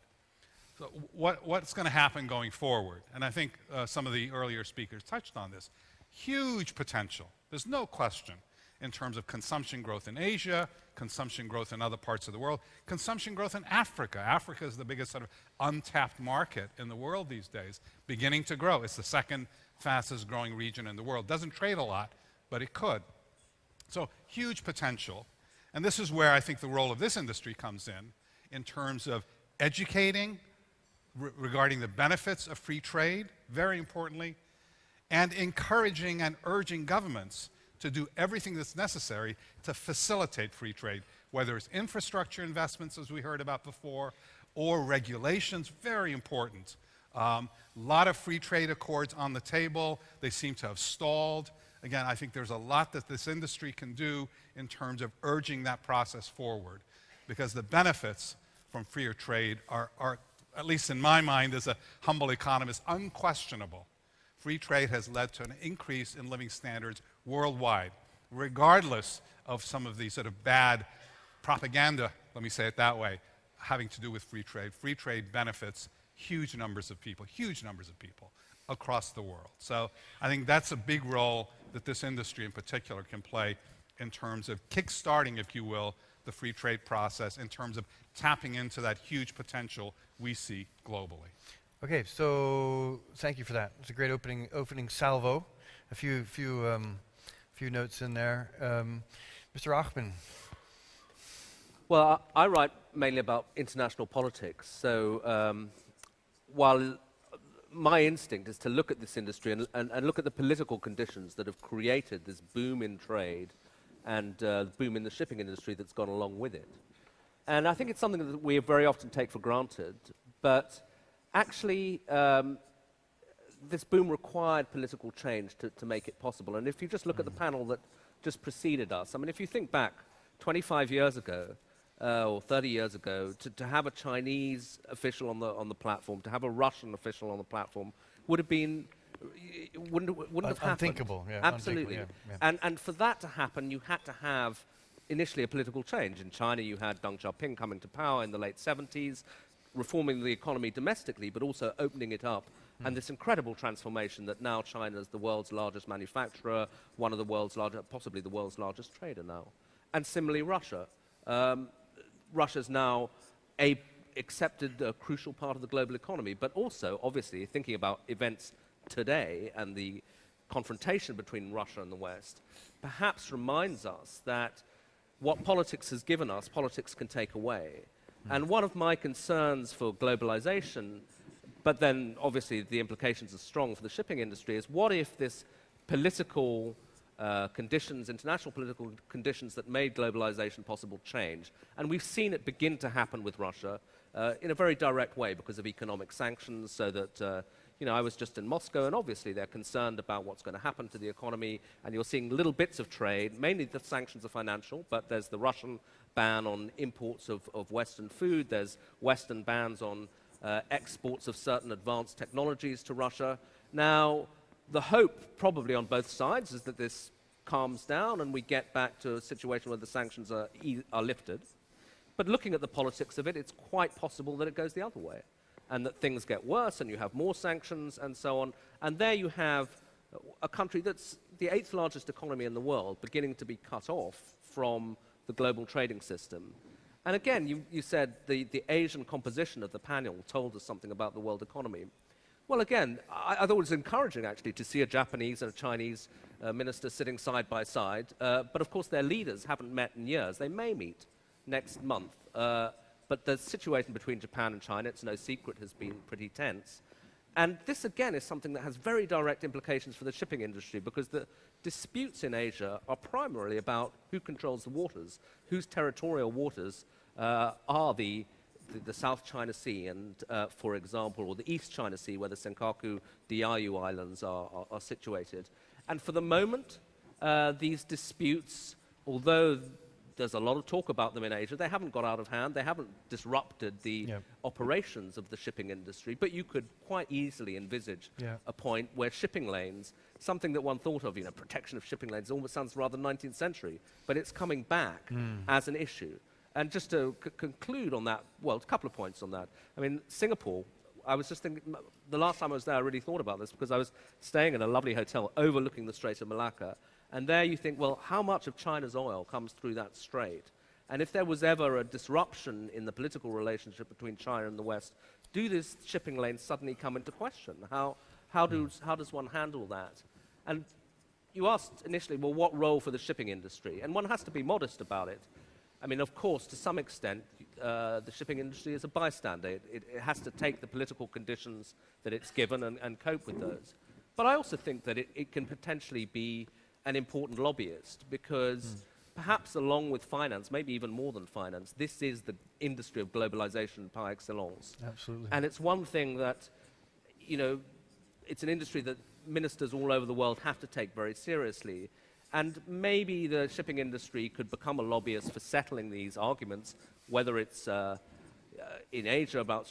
So what's going to happen going forward? And I think some of the earlier speakers touched on this. Huge potential. There's no question in terms of consumption growth in Asia, consumption growth in other parts of the world, consumption growth in Africa. Africa is the biggest sort of untapped market in the world these days, beginning to grow. It's the second fastest growing region in the world. Doesn't trade a lot, but it could. So huge potential. And this is where I think the role of this industry comes in terms of educating regarding the benefits of free trade, very importantly, and encouraging and urging governments to do everything that's necessary to facilitate free trade, whether it's infrastructure investments, as we heard about before, or regulations, very important. A lot of free trade accords on the table. They seem to have stalled. Again, I think there's a lot that this industry can do in terms of urging that process forward, because the benefits from freer trade are, at least in my mind as a humble economist, unquestionable. Free trade has led to an increase in living standards worldwide, regardless of some of the sort of bad propaganda, let me say it that way, having to do with free trade. Free trade benefits huge numbers of people across the world. So I think that's a big role that this industry in particular can play in terms of kickstarting, if you will, the free trade process, in terms of tapping into that huge potential we see globally.
Okay, so thank you for that. It's a great opening salvo. A few notes in there. Mr. Rachman.
Well, I write mainly about international politics. So while my instinct is to look at this industry and look at the political conditions that have created this boom in trade and boom in the shipping industry that's gone along with it. And I think it's something that we very often take for granted, but actually this boom required political change to make it possible. And if you just look at the panel that just preceded us, I mean, if you think back 25 years ago, or 30 years ago, to have a Chinese official on the platform, to have a Russian official on the platform, would have been, wouldn't have happened.
Unthinkable, yeah.
Absolutely.
Unthinkable, yeah.
And for that to happen, you had to have initially a political change. In China, you had Deng Xiaoping coming to power in the late 70s, reforming the economy domestically, but also opening it up. And this incredible transformation that now China is the world's largest manufacturer, one of the world's largest, possibly the world's largest trader now. And similarly, Russia. Russia's now accepted a crucial part of the global economy, but also, obviously, thinking about events today and the confrontation between Russia and the West, perhaps reminds us that what politics has given us, politics can take away. And one of my concerns for globalization, but then obviously the implications are strong for the shipping industry, is what if this political conditions, international political conditions that made globalization possible change? And we've seen it begin to happen with Russia in a very direct way because of economic sanctions, so that, you know, I was just in Moscow, and obviously they're concerned about what's going to happen to the economy, and you're seeing little bits of trade. Mainly the sanctions are financial, but there's the Russian ban on imports of Western food, there's Western bans on exports of certain advanced technologies to Russia. Now, the hope, probably on both sides, is that this calms down and we get back to a situation where the sanctions are lifted. But looking at the politics of it, it's quite possible that it goes the other way, and that things get worse and you have more sanctions and so on. And there you have a country that's the 8th largest economy in the world beginning to be cut off from the global trading system. And again, you said the Asian composition of the panel told us something about the world economy. Well, again, I thought it was encouraging, actually, to see a Japanese and a Chinese minister sitting side by side. But, of course, their leaders haven't met in years. They may meet next month. But the situation between Japan and China, it's no secret, has been pretty tense. And this, again, is something that has very direct implications for the shipping industry, because the disputes in Asia are primarily about who controls the waters, whose territorial waters are the South China Sea, and, for example, or the East China Sea, where the Senkaku Diaoyu Islands are situated. And for the moment, these disputes, although there's a lot of talk about them in Asia, they haven't got out of hand, they haven't disrupted the operations of the shipping industry, but you could quite easily envisage a point where shipping lanes, something that one thought of, you know, protection of shipping lanes, almost sounds rather 19th century, but it's coming back as an issue. And just to conclude on that, well, a couple of points on that. I mean, Singapore, I was just thinking, the last time I was there, I really thought about this because I was staying in a lovely hotel overlooking the Strait of Malacca. And there you think, well, how much of China's oil comes through that strait? And if there was ever a disruption in the political relationship between China and the West, do these shipping lanes suddenly come into question? How does one handle that? And you asked initially, well, what role for the shipping industry? And one has to be modest about it. I mean, of course, to some extent, the shipping industry is a bystander. It has to take the political conditions that it's given and cope with those. But I also think that it can potentially be an important lobbyist because perhaps along with finance, maybe even more than finance, this is the industry of globalization par excellence.
Absolutely.
And it's one thing that, you know, it's an industry that ministers all over the world have to take very seriously. And maybe the shipping industry could become a lobbyist for settling these arguments, whether it's in Asia about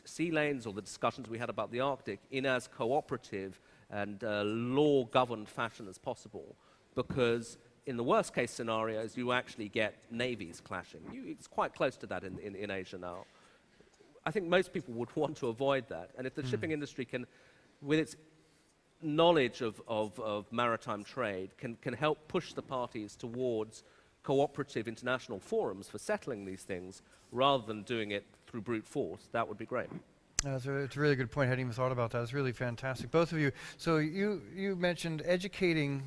sea lanes or the discussions we had about the Arctic, in as cooperative and law-governed fashion as possible. Because in the worst-case scenarios, you actually get navies clashing. It's quite close to that in Asia now. I think most people would want to avoid that. And if the shipping industry can, with its knowledge of maritime trade, can help push the parties towards cooperative international forums for settling these things, rather than doing it through brute force, that would be great.
It's a really good point. I hadn't even thought about that. It's really fantastic. Both of you. So you mentioned educating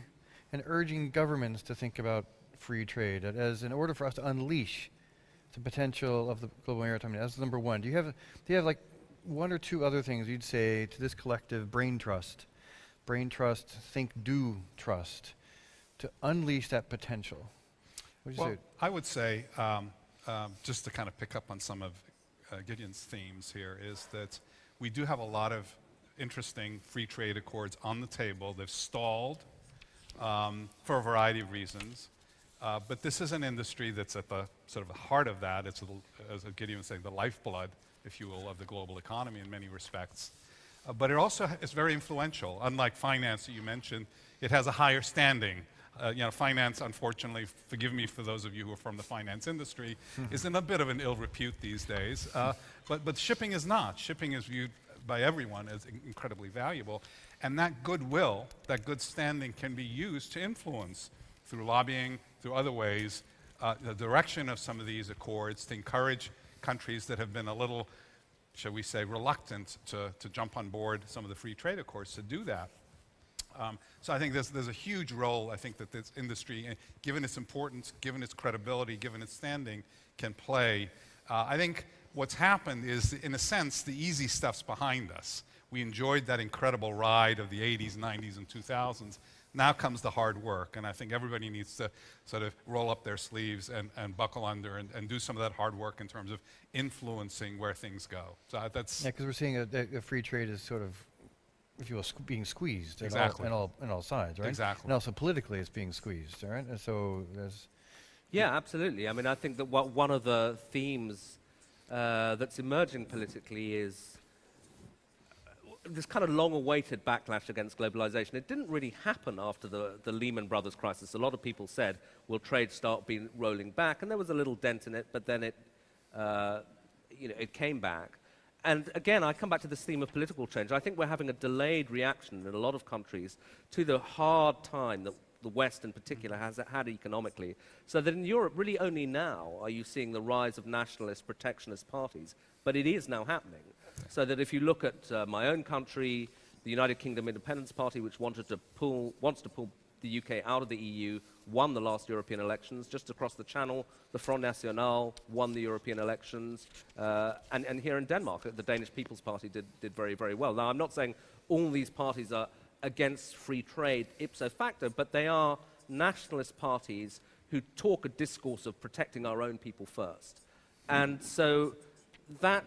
and urging governments to think about free trade as in order for us to unleash the potential of the global maritime. That's number one. Do you have like one or two other things you'd say to this collective brain trust, think, do, trust, to unleash that potential?
Well, I would say, just to kind of pick up on some of Gideon's themes here, is that we do have a lot of interesting free trade accords on the table. They've stalled for a variety of reasons. But this is an industry that's at the sort of the heart of that. It's, as Gideon was saying, the lifeblood, if you will, of the global economy in many respects. But it also is very influential. Unlike finance that you mentioned, it has a higher standing. You know, finance, unfortunately, forgive me for those of you who are from the finance industry, is in a bit of an ill repute these days. But shipping is not. Shipping is viewed by everyone as incredibly valuable. And that goodwill, that good standing, can be used to influence through lobbying, through other ways, the direction of some of these accords to encourage countries that have been a little, shall we say, reluctant to jump on board some of the free trade accords to do that. So I think there's a huge role, I think, that this industry, given its importance, given its credibility, given its standing, can play. I think what's happened is, in a sense, the easy stuff's behind us. We enjoyed that incredible ride of the 80s, 90s, and 2000s. Now comes the hard work, and I think everybody needs to sort of roll up their sleeves and buckle under and do some of that hard work in terms of influencing where things go. So that's...
Yeah, because we're seeing a free trade is sort of, if you will, being squeezed
exactly.
on all sides, right?
Exactly.
And also politically it's being squeezed, all right? And so there's...
Yeah, absolutely. I mean, I think that one of the themes that's emerging politically is this kind of long-awaited backlash against globalization. It didn't really happen after the Lehman Brothers crisis. A lot of people said, will trade start rolling back? And there was a little dent in it, but then it came back. And again, I come back to this theme of political change. I think we're having a delayed reaction in a lot of countries to the hard time that the West in particular has had economically. So that in Europe, really only now are you seeing the rise of nationalist, protectionist parties. But it is now happening. So that if you look at my own country, the United Kingdom Independence Party, which wants to pull the UK out of the EU, won the last European elections. Just across the channel, the Front National won the European elections. And here in Denmark, the Danish People's Party did very, very well. Now, I'm not saying all these parties are against free trade ipso facto, but they are nationalist parties who talk a discourse of protecting our own people first. And so that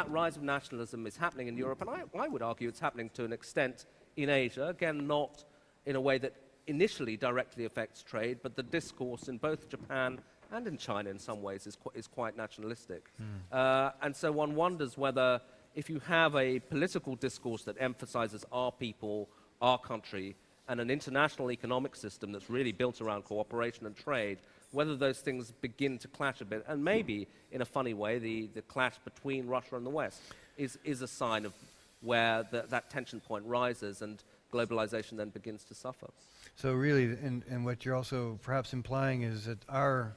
rise of nationalism is happening in Europe, and I would argue it's happening to an extent in Asia, again, not in a way that initially directly affects trade, but the discourse in both Japan and in China in some ways is quite nationalistic. And so one wonders whether if you have a political discourse that emphasizes our people, our country, and an international economic system that's really built around cooperation and trade, whether those things begin to clash a bit, and maybe, in a funny way, the clash between Russia and the West is a sign of where that tension point rises and globalization then begins to suffer.
So really, and what you're also perhaps implying is that our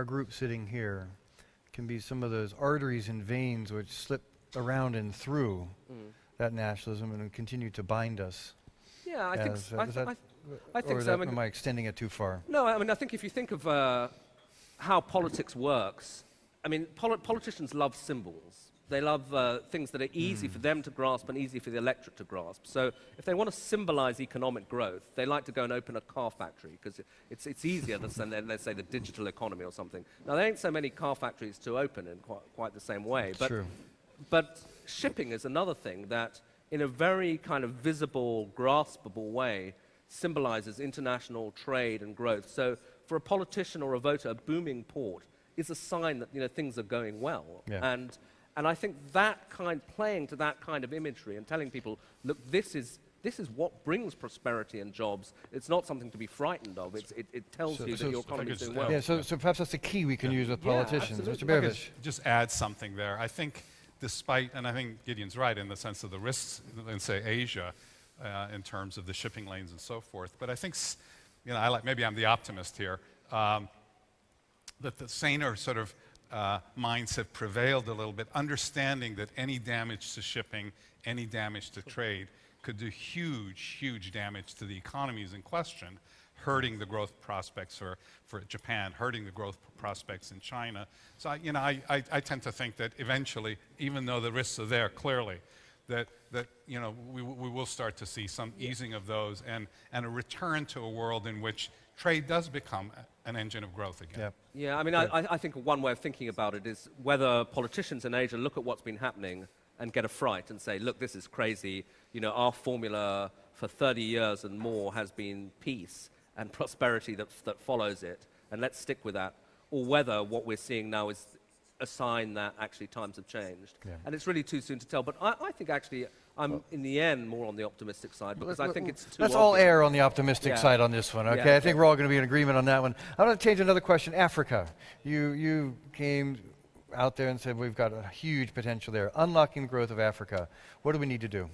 group sitting here can be some of those arteries and veins which slip around and through that nationalism and continue to bind us.
Yeah, I think so. I think
or
so.
am I extending it too far?
No, I mean, I think if you think of how politics works, I mean, politicians love symbols. They love things that are easy for them to grasp and easy for the electorate to grasp. So if they want to symbolize economic growth, they like to go and open a car factory because it's easier than, let's say, the digital economy or something. Now, there ain't so many car factories to open in quite the same way. But shipping is another thing that, in a very kind of visible, graspable way, symbolizes international trade and growth. So for a politician or a voter, a booming port is a sign that things are going well. Yeah. And I think that playing to that kind of imagery and telling people, look, this is what brings prosperity and jobs. It's not something to be frightened of. It tells you that your economy is doing well.
Yeah, so perhaps that's the key we can use with politicians. Mr. Behravesh.
Just add something there. I think despite, and I think Gideon's right in the sense of the risks in, say, Asia, in terms of the shipping lanes and so forth, but I think, maybe I'm the optimist here, that the saner sort of minds have prevailed a little bit, understanding that any damage to shipping, any damage to trade could do huge, huge damage to the economies in question, hurting the growth prospects for Japan, hurting the growth prospects in China. So, I tend to think that eventually, even though the risks are there clearly, that we will start to see some easing of those and a return to a world in which trade does become an engine of growth again. Yep.
Yeah, I mean, I think one way of thinking about it is whether politicians in Asia look at what's been happening and get a fright and say, look, this is crazy. Our formula for 30 years and more has been peace and prosperity that follows it, and let's stick with that. Or whether what we're seeing now is a sign that actually times have changed. Yeah. And it's really too soon to tell. But I think actually I'm, in the end, more on the optimistic side because I think it's too
Let's all err on the optimistic side on this one, okay?
Yeah,
I think we're all going to be in agreement on that one. I want to change another question. Africa. You came out there and said we've got a huge potential there. Unlocking the growth of Africa. What do we need to do?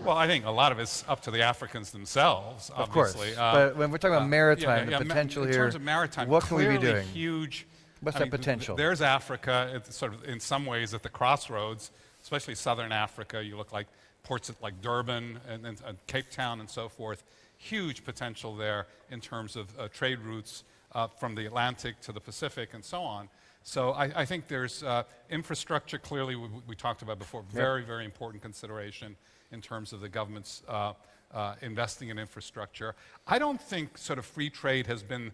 Well, I think a lot of it's up to the Africans themselves, obviously.
Of course. But when we're talking about maritime, the potential here,
in terms of maritime,
what can we be doing?
Huge.
What's that potential?
There's Africa, it's sort of in some ways at the crossroads, especially southern Africa. You look like ports like Durban and Cape Town and so forth. Huge potential there in terms of trade routes from the Atlantic to the Pacific and so on. So I think there's infrastructure, clearly we talked about before, very, very important consideration in terms of the government's investing in infrastructure. I don't think sort of free trade has been,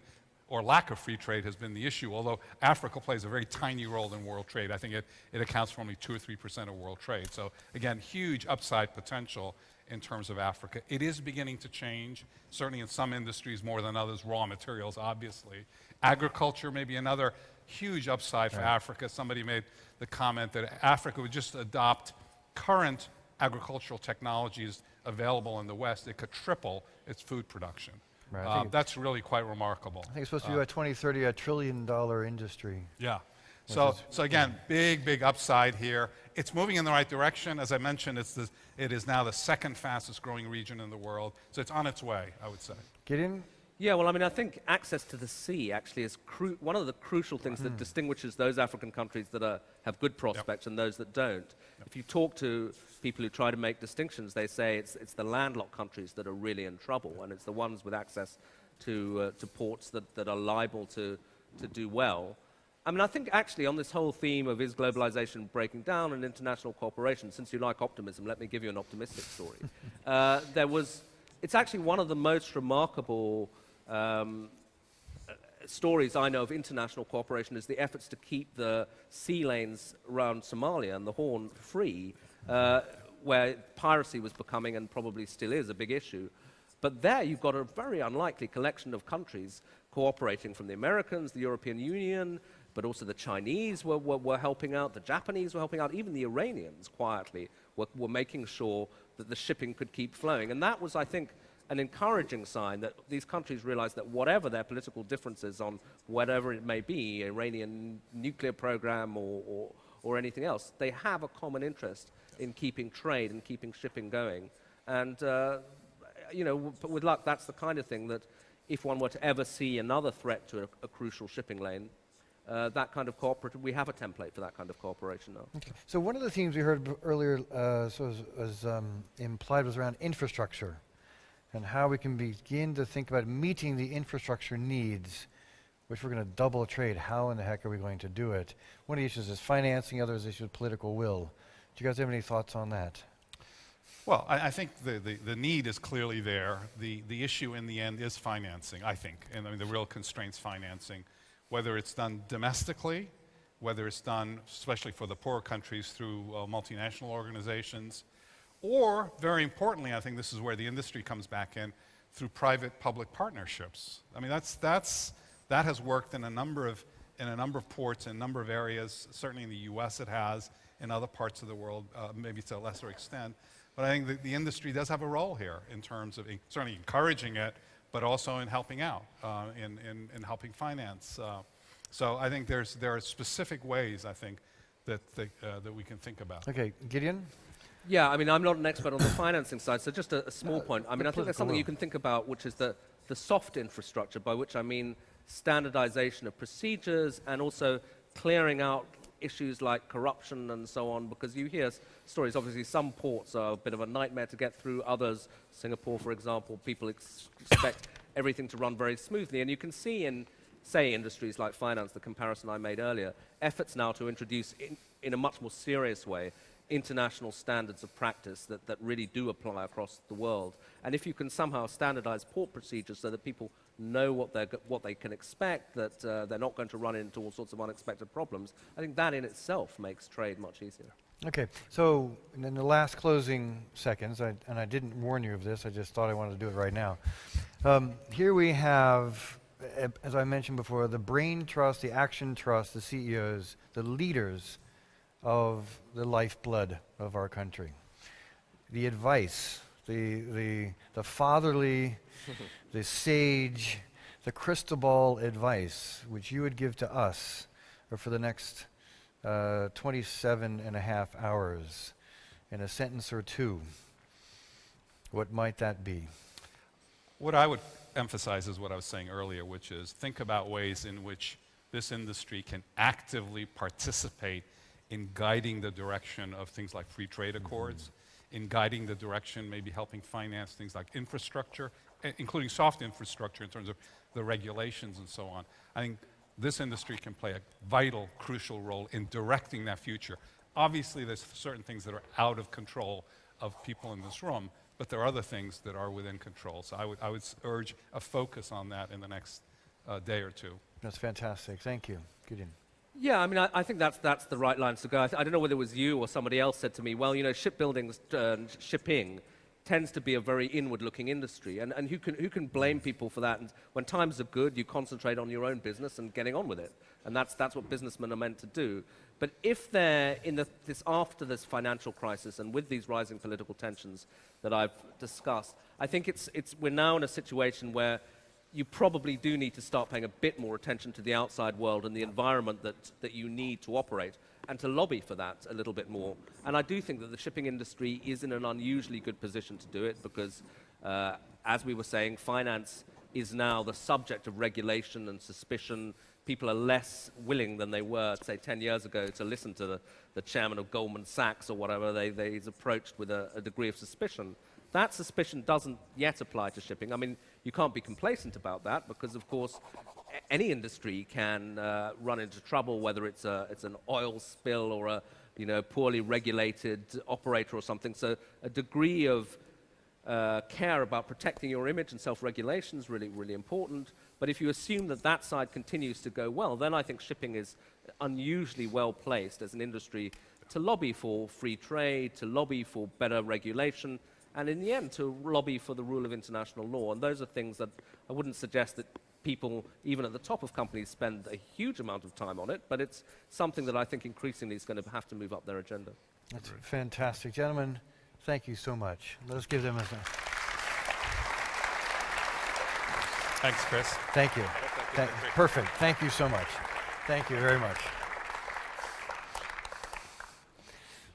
or lack of free trade has been the issue, although Africa plays a very tiny role in world trade. I think it accounts for only 2 or 3% of world trade. So again, huge upside potential in terms of Africa. It is beginning to change, certainly in some industries more than others, raw materials obviously. Agriculture may be another huge upside for Africa. Somebody made the comment that Africa would just adopt current agricultural technologies available in the West. It could triple its food production. Right. That's really quite remarkable. I
think it's supposed to be by 2030 $1 trillion industry.
Yeah. So again, big upside here. It's moving in the right direction. As I mentioned, it is now the second fastest growing region in the world. So it's on its way, I would say.
Gideon?
Yeah, well, I mean, I think access to the sea actually is one of the crucial things that distinguishes those African countries that have good prospects and those that don't. If you talk to people who try to make distinctions, they say it's the landlocked countries that are really in trouble, and it's the ones with access to ports that are liable to do well. I mean, I think actually on this whole theme of is globalization breaking down and international cooperation, since you like optimism, let me give you an optimistic story. It's actually one of the most remarkable stories I know of international cooperation is the efforts to keep the sea lanes around Somalia and the Horn free, where piracy was becoming, and probably still is, a big issue. But there you've got a very unlikely collection of countries cooperating, from the Americans, the European Union, but also the Chinese were helping out, the Japanese were helping out, even the Iranians quietly were making sure that the shipping could keep flowing. And that was, I think, an encouraging sign that these countries realize that whatever their political differences on whatever it may be, Iranian nuclear program or anything else, they have a common interest in keeping trade and keeping shipping going. And, you know, with luck, that's the kind of thing that if one were to ever see another threat to a crucial shipping lane, that kind of cooperative, we have a template for that kind of cooperation now.
Okay. So one of the themes we heard earlier implied was around infrastructure and how we can begin to think about meeting the infrastructure needs, which we're going to double trade. How in the heck are we going to do it? One of the issues is financing, the other is the issue of political will. Do you guys have any thoughts on that?
Well, I think the need is clearly there. The issue in the end is financing, I think, and I mean the real constraints financing, whether it's done domestically, whether it's done, especially for the poorer countries, through multinational organizations, or, very importantly, I think this is where the industry comes back in, through private-public partnerships. I mean, that has worked in a number of ports, in a number of areas. Certainly in the U.S. it has, in other parts of the world, maybe to a lesser extent. But I think the industry does have a role here in terms of certainly encouraging it, but also in helping out, in helping finance. So I think there are specific ways, I think, that we can think about.
Okay, Gideon?
Yeah, I mean, I'm not an expert on the financing side, so just a small point. I mean, I think there's something you can think about, which is the soft infrastructure, by which I mean standardization of procedures and also clearing out issues like corruption and so on, because you hear stories, obviously some ports are a bit of a nightmare to get through, others, Singapore for example, people expect everything to run very smoothly, and you can see in, say, industries like finance, the comparison I made earlier, efforts now to introduce in a much more serious way international standards of practice that really do apply across the world. And if you can somehow standardize port procedures so that people know what they can expect, that they're not going to run into all sorts of unexpected problems, I think that in itself makes trade much easier.
Okay, so in the last closing seconds, and I didn't warn you of this, I just thought I wanted to do it right now. Here we have, as I mentioned before, the brain trust, the action trust, the CEOs, the leaders of the lifeblood of our country. The advice, the fatherly, the sage, the crystal ball advice, which you would give to us for the next 27 and a half hours in a sentence or two, what might that be?
What I would emphasize is what I was saying earlier, which is think about ways in which this industry can actively participate in guiding the direction of things like free trade accords, in guiding the direction, maybe helping finance things like infrastructure, including soft infrastructure in terms of the regulations and so on. I think this industry can play a vital, crucial role in directing that future. Obviously, there's certain things that are out of control of people in this room, but there are other things that are within control. So I would urge a focus on that in the next day or two.
That's fantastic. Thank you. Gideon.
Yeah, I mean, I think that's the right lines to go. I don't know whether it was you or somebody else said to me, well, you know, shipbuilding, shipping tends to be a very inward-looking industry, and who can blame people for that? And when times are good, you concentrate on your own business and getting on with it, and that's what businessmen are meant to do. But if they're after this financial crisis and with these rising political tensions that I've discussed, I think we're now in a situation where you probably do need to start paying a bit more attention to the outside world and the environment that you need to operate, and to lobby for that a little bit more. And I do think that the shipping industry is in an unusually good position to do it because, as we were saying, finance is now the subject of regulation and suspicion. People are less willing than they were, say, 10 years ago to listen to the chairman of Goldman Sachs or whatever. He's approached with a degree of suspicion. That suspicion doesn't yet apply to shipping. I mean, you can't be complacent about that because, of course, any industry can run into trouble, whether it's an oil spill or a poorly regulated operator or something. So a degree of care about protecting your image and self-regulation is really, really important. But if you assume that side continues to go well, then I think shipping is unusually well placed as an industry to lobby for free trade, to lobby for better regulation, and in the end, to lobby for the rule of international law. And those are things that I wouldn't suggest that people, even at the top of companies, spend a huge amount of time on it, but it's something that I think increasingly is going to have to move up their agenda.
That's fantastic. Gentlemen, thank you so much. Let us give them a
Thanks, Chris.
Thank you. Perfect. Thank you so much. Thank you very much.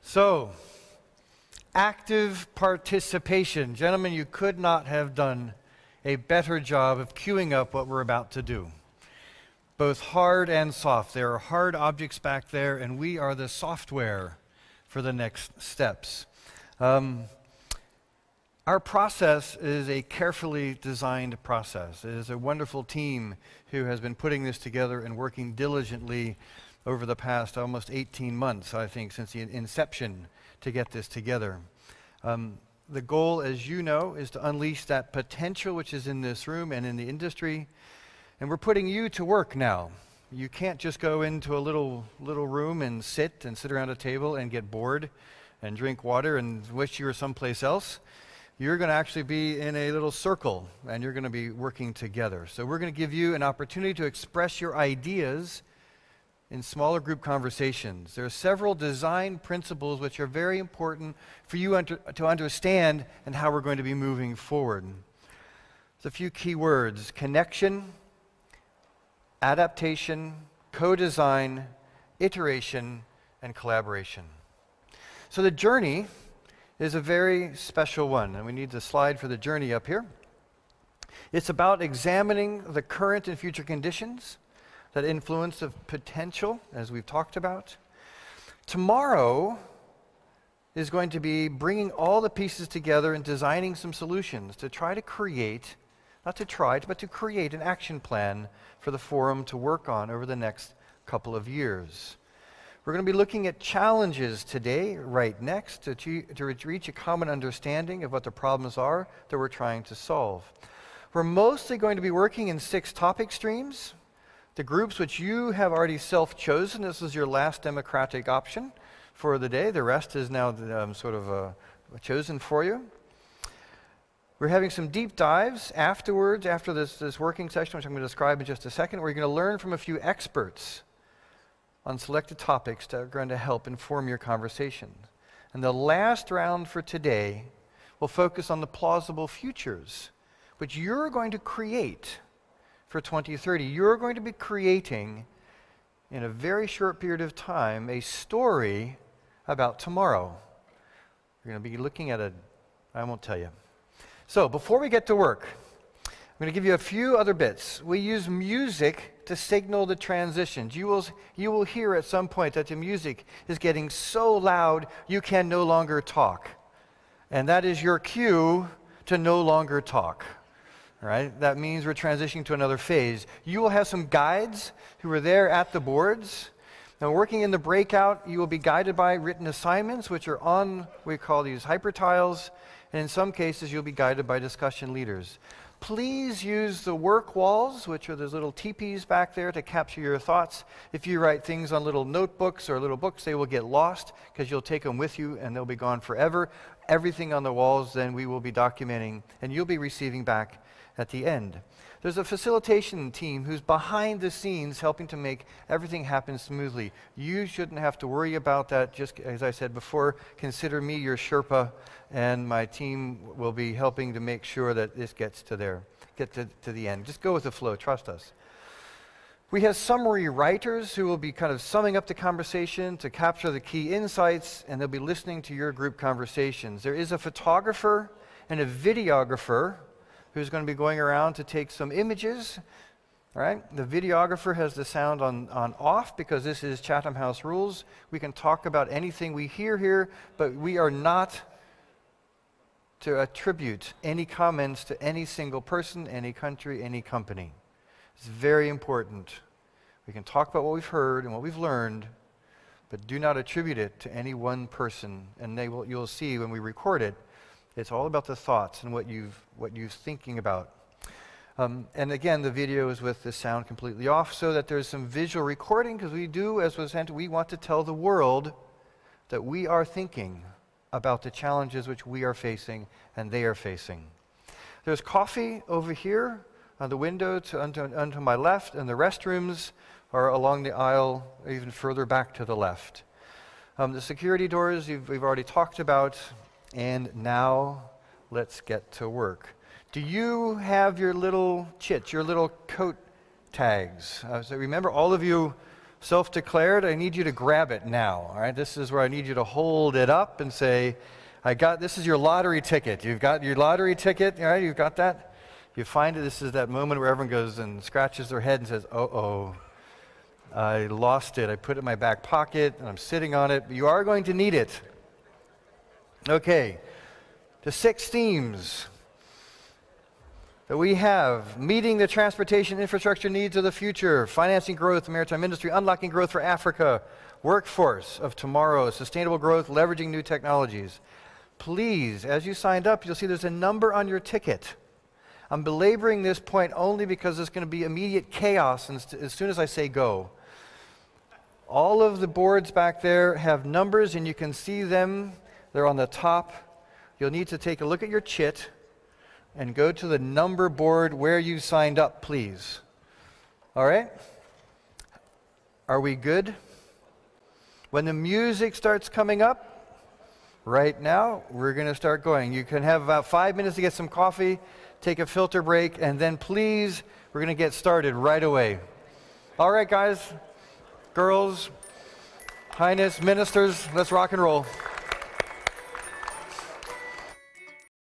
So, active participation. Gentlemen, you could not have done a better job of queuing up what we're about to do. Both hard and soft. There are hard objects back there, and we are the software for the next steps. Our process is a carefully designed process. It is a wonderful team who has been putting this together and working diligently over the past almost 18 months, I think, since the inception to get this together. The goal, as you know, is to unleash that potential which is in this room and in the industry, and we're putting you to work now. You can't just go into a little room and sit around a table and get bored and drink water and wish you were someplace else. You're going to actually be in a little circle, and you're going to be working together. So we're going to give you an opportunity to express your ideas in smaller group conversations. There are several design principles which are very important for you to understand and how we're going to be moving forward. There's a few key words: connection, adaptation, co-design, iteration, and collaboration. So the journey is a very special one, and we need the slide for the journey up here. It's about examining the current and future conditions that influence the potential, as we've talked about. Tomorrow is going to be bringing all the pieces together and designing some solutions to try to create, not to try, but to create an action plan for the forum to work on over the next couple of years. We're going to be looking at challenges today, right next, to reach a common understanding of what the problems are that we're trying to solve. We're mostly going to be working in 6 topic streams. The groups which you have already self-chosen, this is your last democratic option for the day. The rest is now chosen for you. We're having some deep dives afterwards, after this working session, which I'm going to describe in just a second. We're going to learn from a few experts on selected topics that are going to help inform your conversation. And the last round for today will focus on the plausible futures, which you're going to create for 2030. You're going to be creating, in a very short period of time, a story about tomorrow. You're going to be looking at I won't tell you. So before we get to work, I'm going to give you a few other bits. We use music to signal the transitions. You will hear at some point that the music is getting so loud you can no longer talk. And that is your cue to no longer talk. All right? That means we're transitioning to another phase. You will have some guides who are there at the boards. Now, working in the breakout, you will be guided by written assignments, which are on, we call these hypertiles, and in some cases, you'll be guided by discussion leaders. Please use the work walls, which are those little teepees back there, to capture your thoughts. If you write things on little notebooks or little books, they will get lost because you'll take them with you and they'll be gone forever. Everything on the walls, then, we will be documenting, and you'll be receiving back at the end. There's a facilitation team who's behind the scenes helping to make everything happen smoothly. You shouldn't have to worry about that. Just as I said before, consider me your Sherpa, and my team will be helping to make sure that this gets to the end. Just go with the flow, trust us. We have summary writers who will be kind of summing up the conversation to capture the key insights, and they'll be listening to your group conversations. There is a photographer and a videographer who's going to be going around to take some images. All right? The videographer has the sound on off because this is Chatham House rules. We can talk about anything we hear here, but we are not to attribute any comments to any single person, any country, any company. It's very important. We can talk about what we've heard and what we've learned, but do not attribute it to any one person. And you'll see when we record it, it's all about the thoughts and what you're thinking about. And again, the video is with the sound completely off so that there's some visual recording, because we want to tell the world that we are thinking about the challenges which we are facing and they are facing. There's coffee over here on the window unto my left, and the restrooms are along the aisle even further back to the left. The security doors we've already talked about. And now, let's get to work. Do you have your little chits, your little coat tags? So remember, all of you self-declared, I need you to grab it now. All right, this is where I need you to hold it up and say, this is your lottery ticket. You've got your lottery ticket, all right, you've got that. You find it, this is that moment where everyone goes and scratches their head and says, uh-oh, I lost it. I put it in my back pocket and I'm sitting on it. But you are going to need it. Okay, the 6 themes that we have: meeting the transportation infrastructure needs of the future, financing growth in maritime industry, unlocking growth for Africa, workforce of tomorrow, sustainable growth, leveraging new technologies. Please, as you signed up, you'll see there's a number on your ticket. I'm belaboring this point only because there's going to be immediate chaos as soon as I say go. All of the boards back there have numbers, and you can see them. They're on the top. You'll need to take a look at your chit and go to the number board where you signed up, please. All right? Are we good? When the music starts coming up, right now, we're going to start going. You can have about 5 minutes to get some coffee, take a filter break, and then please, we're going to get started right away. All right, guys, girls, Highness, ministers, let's rock and roll.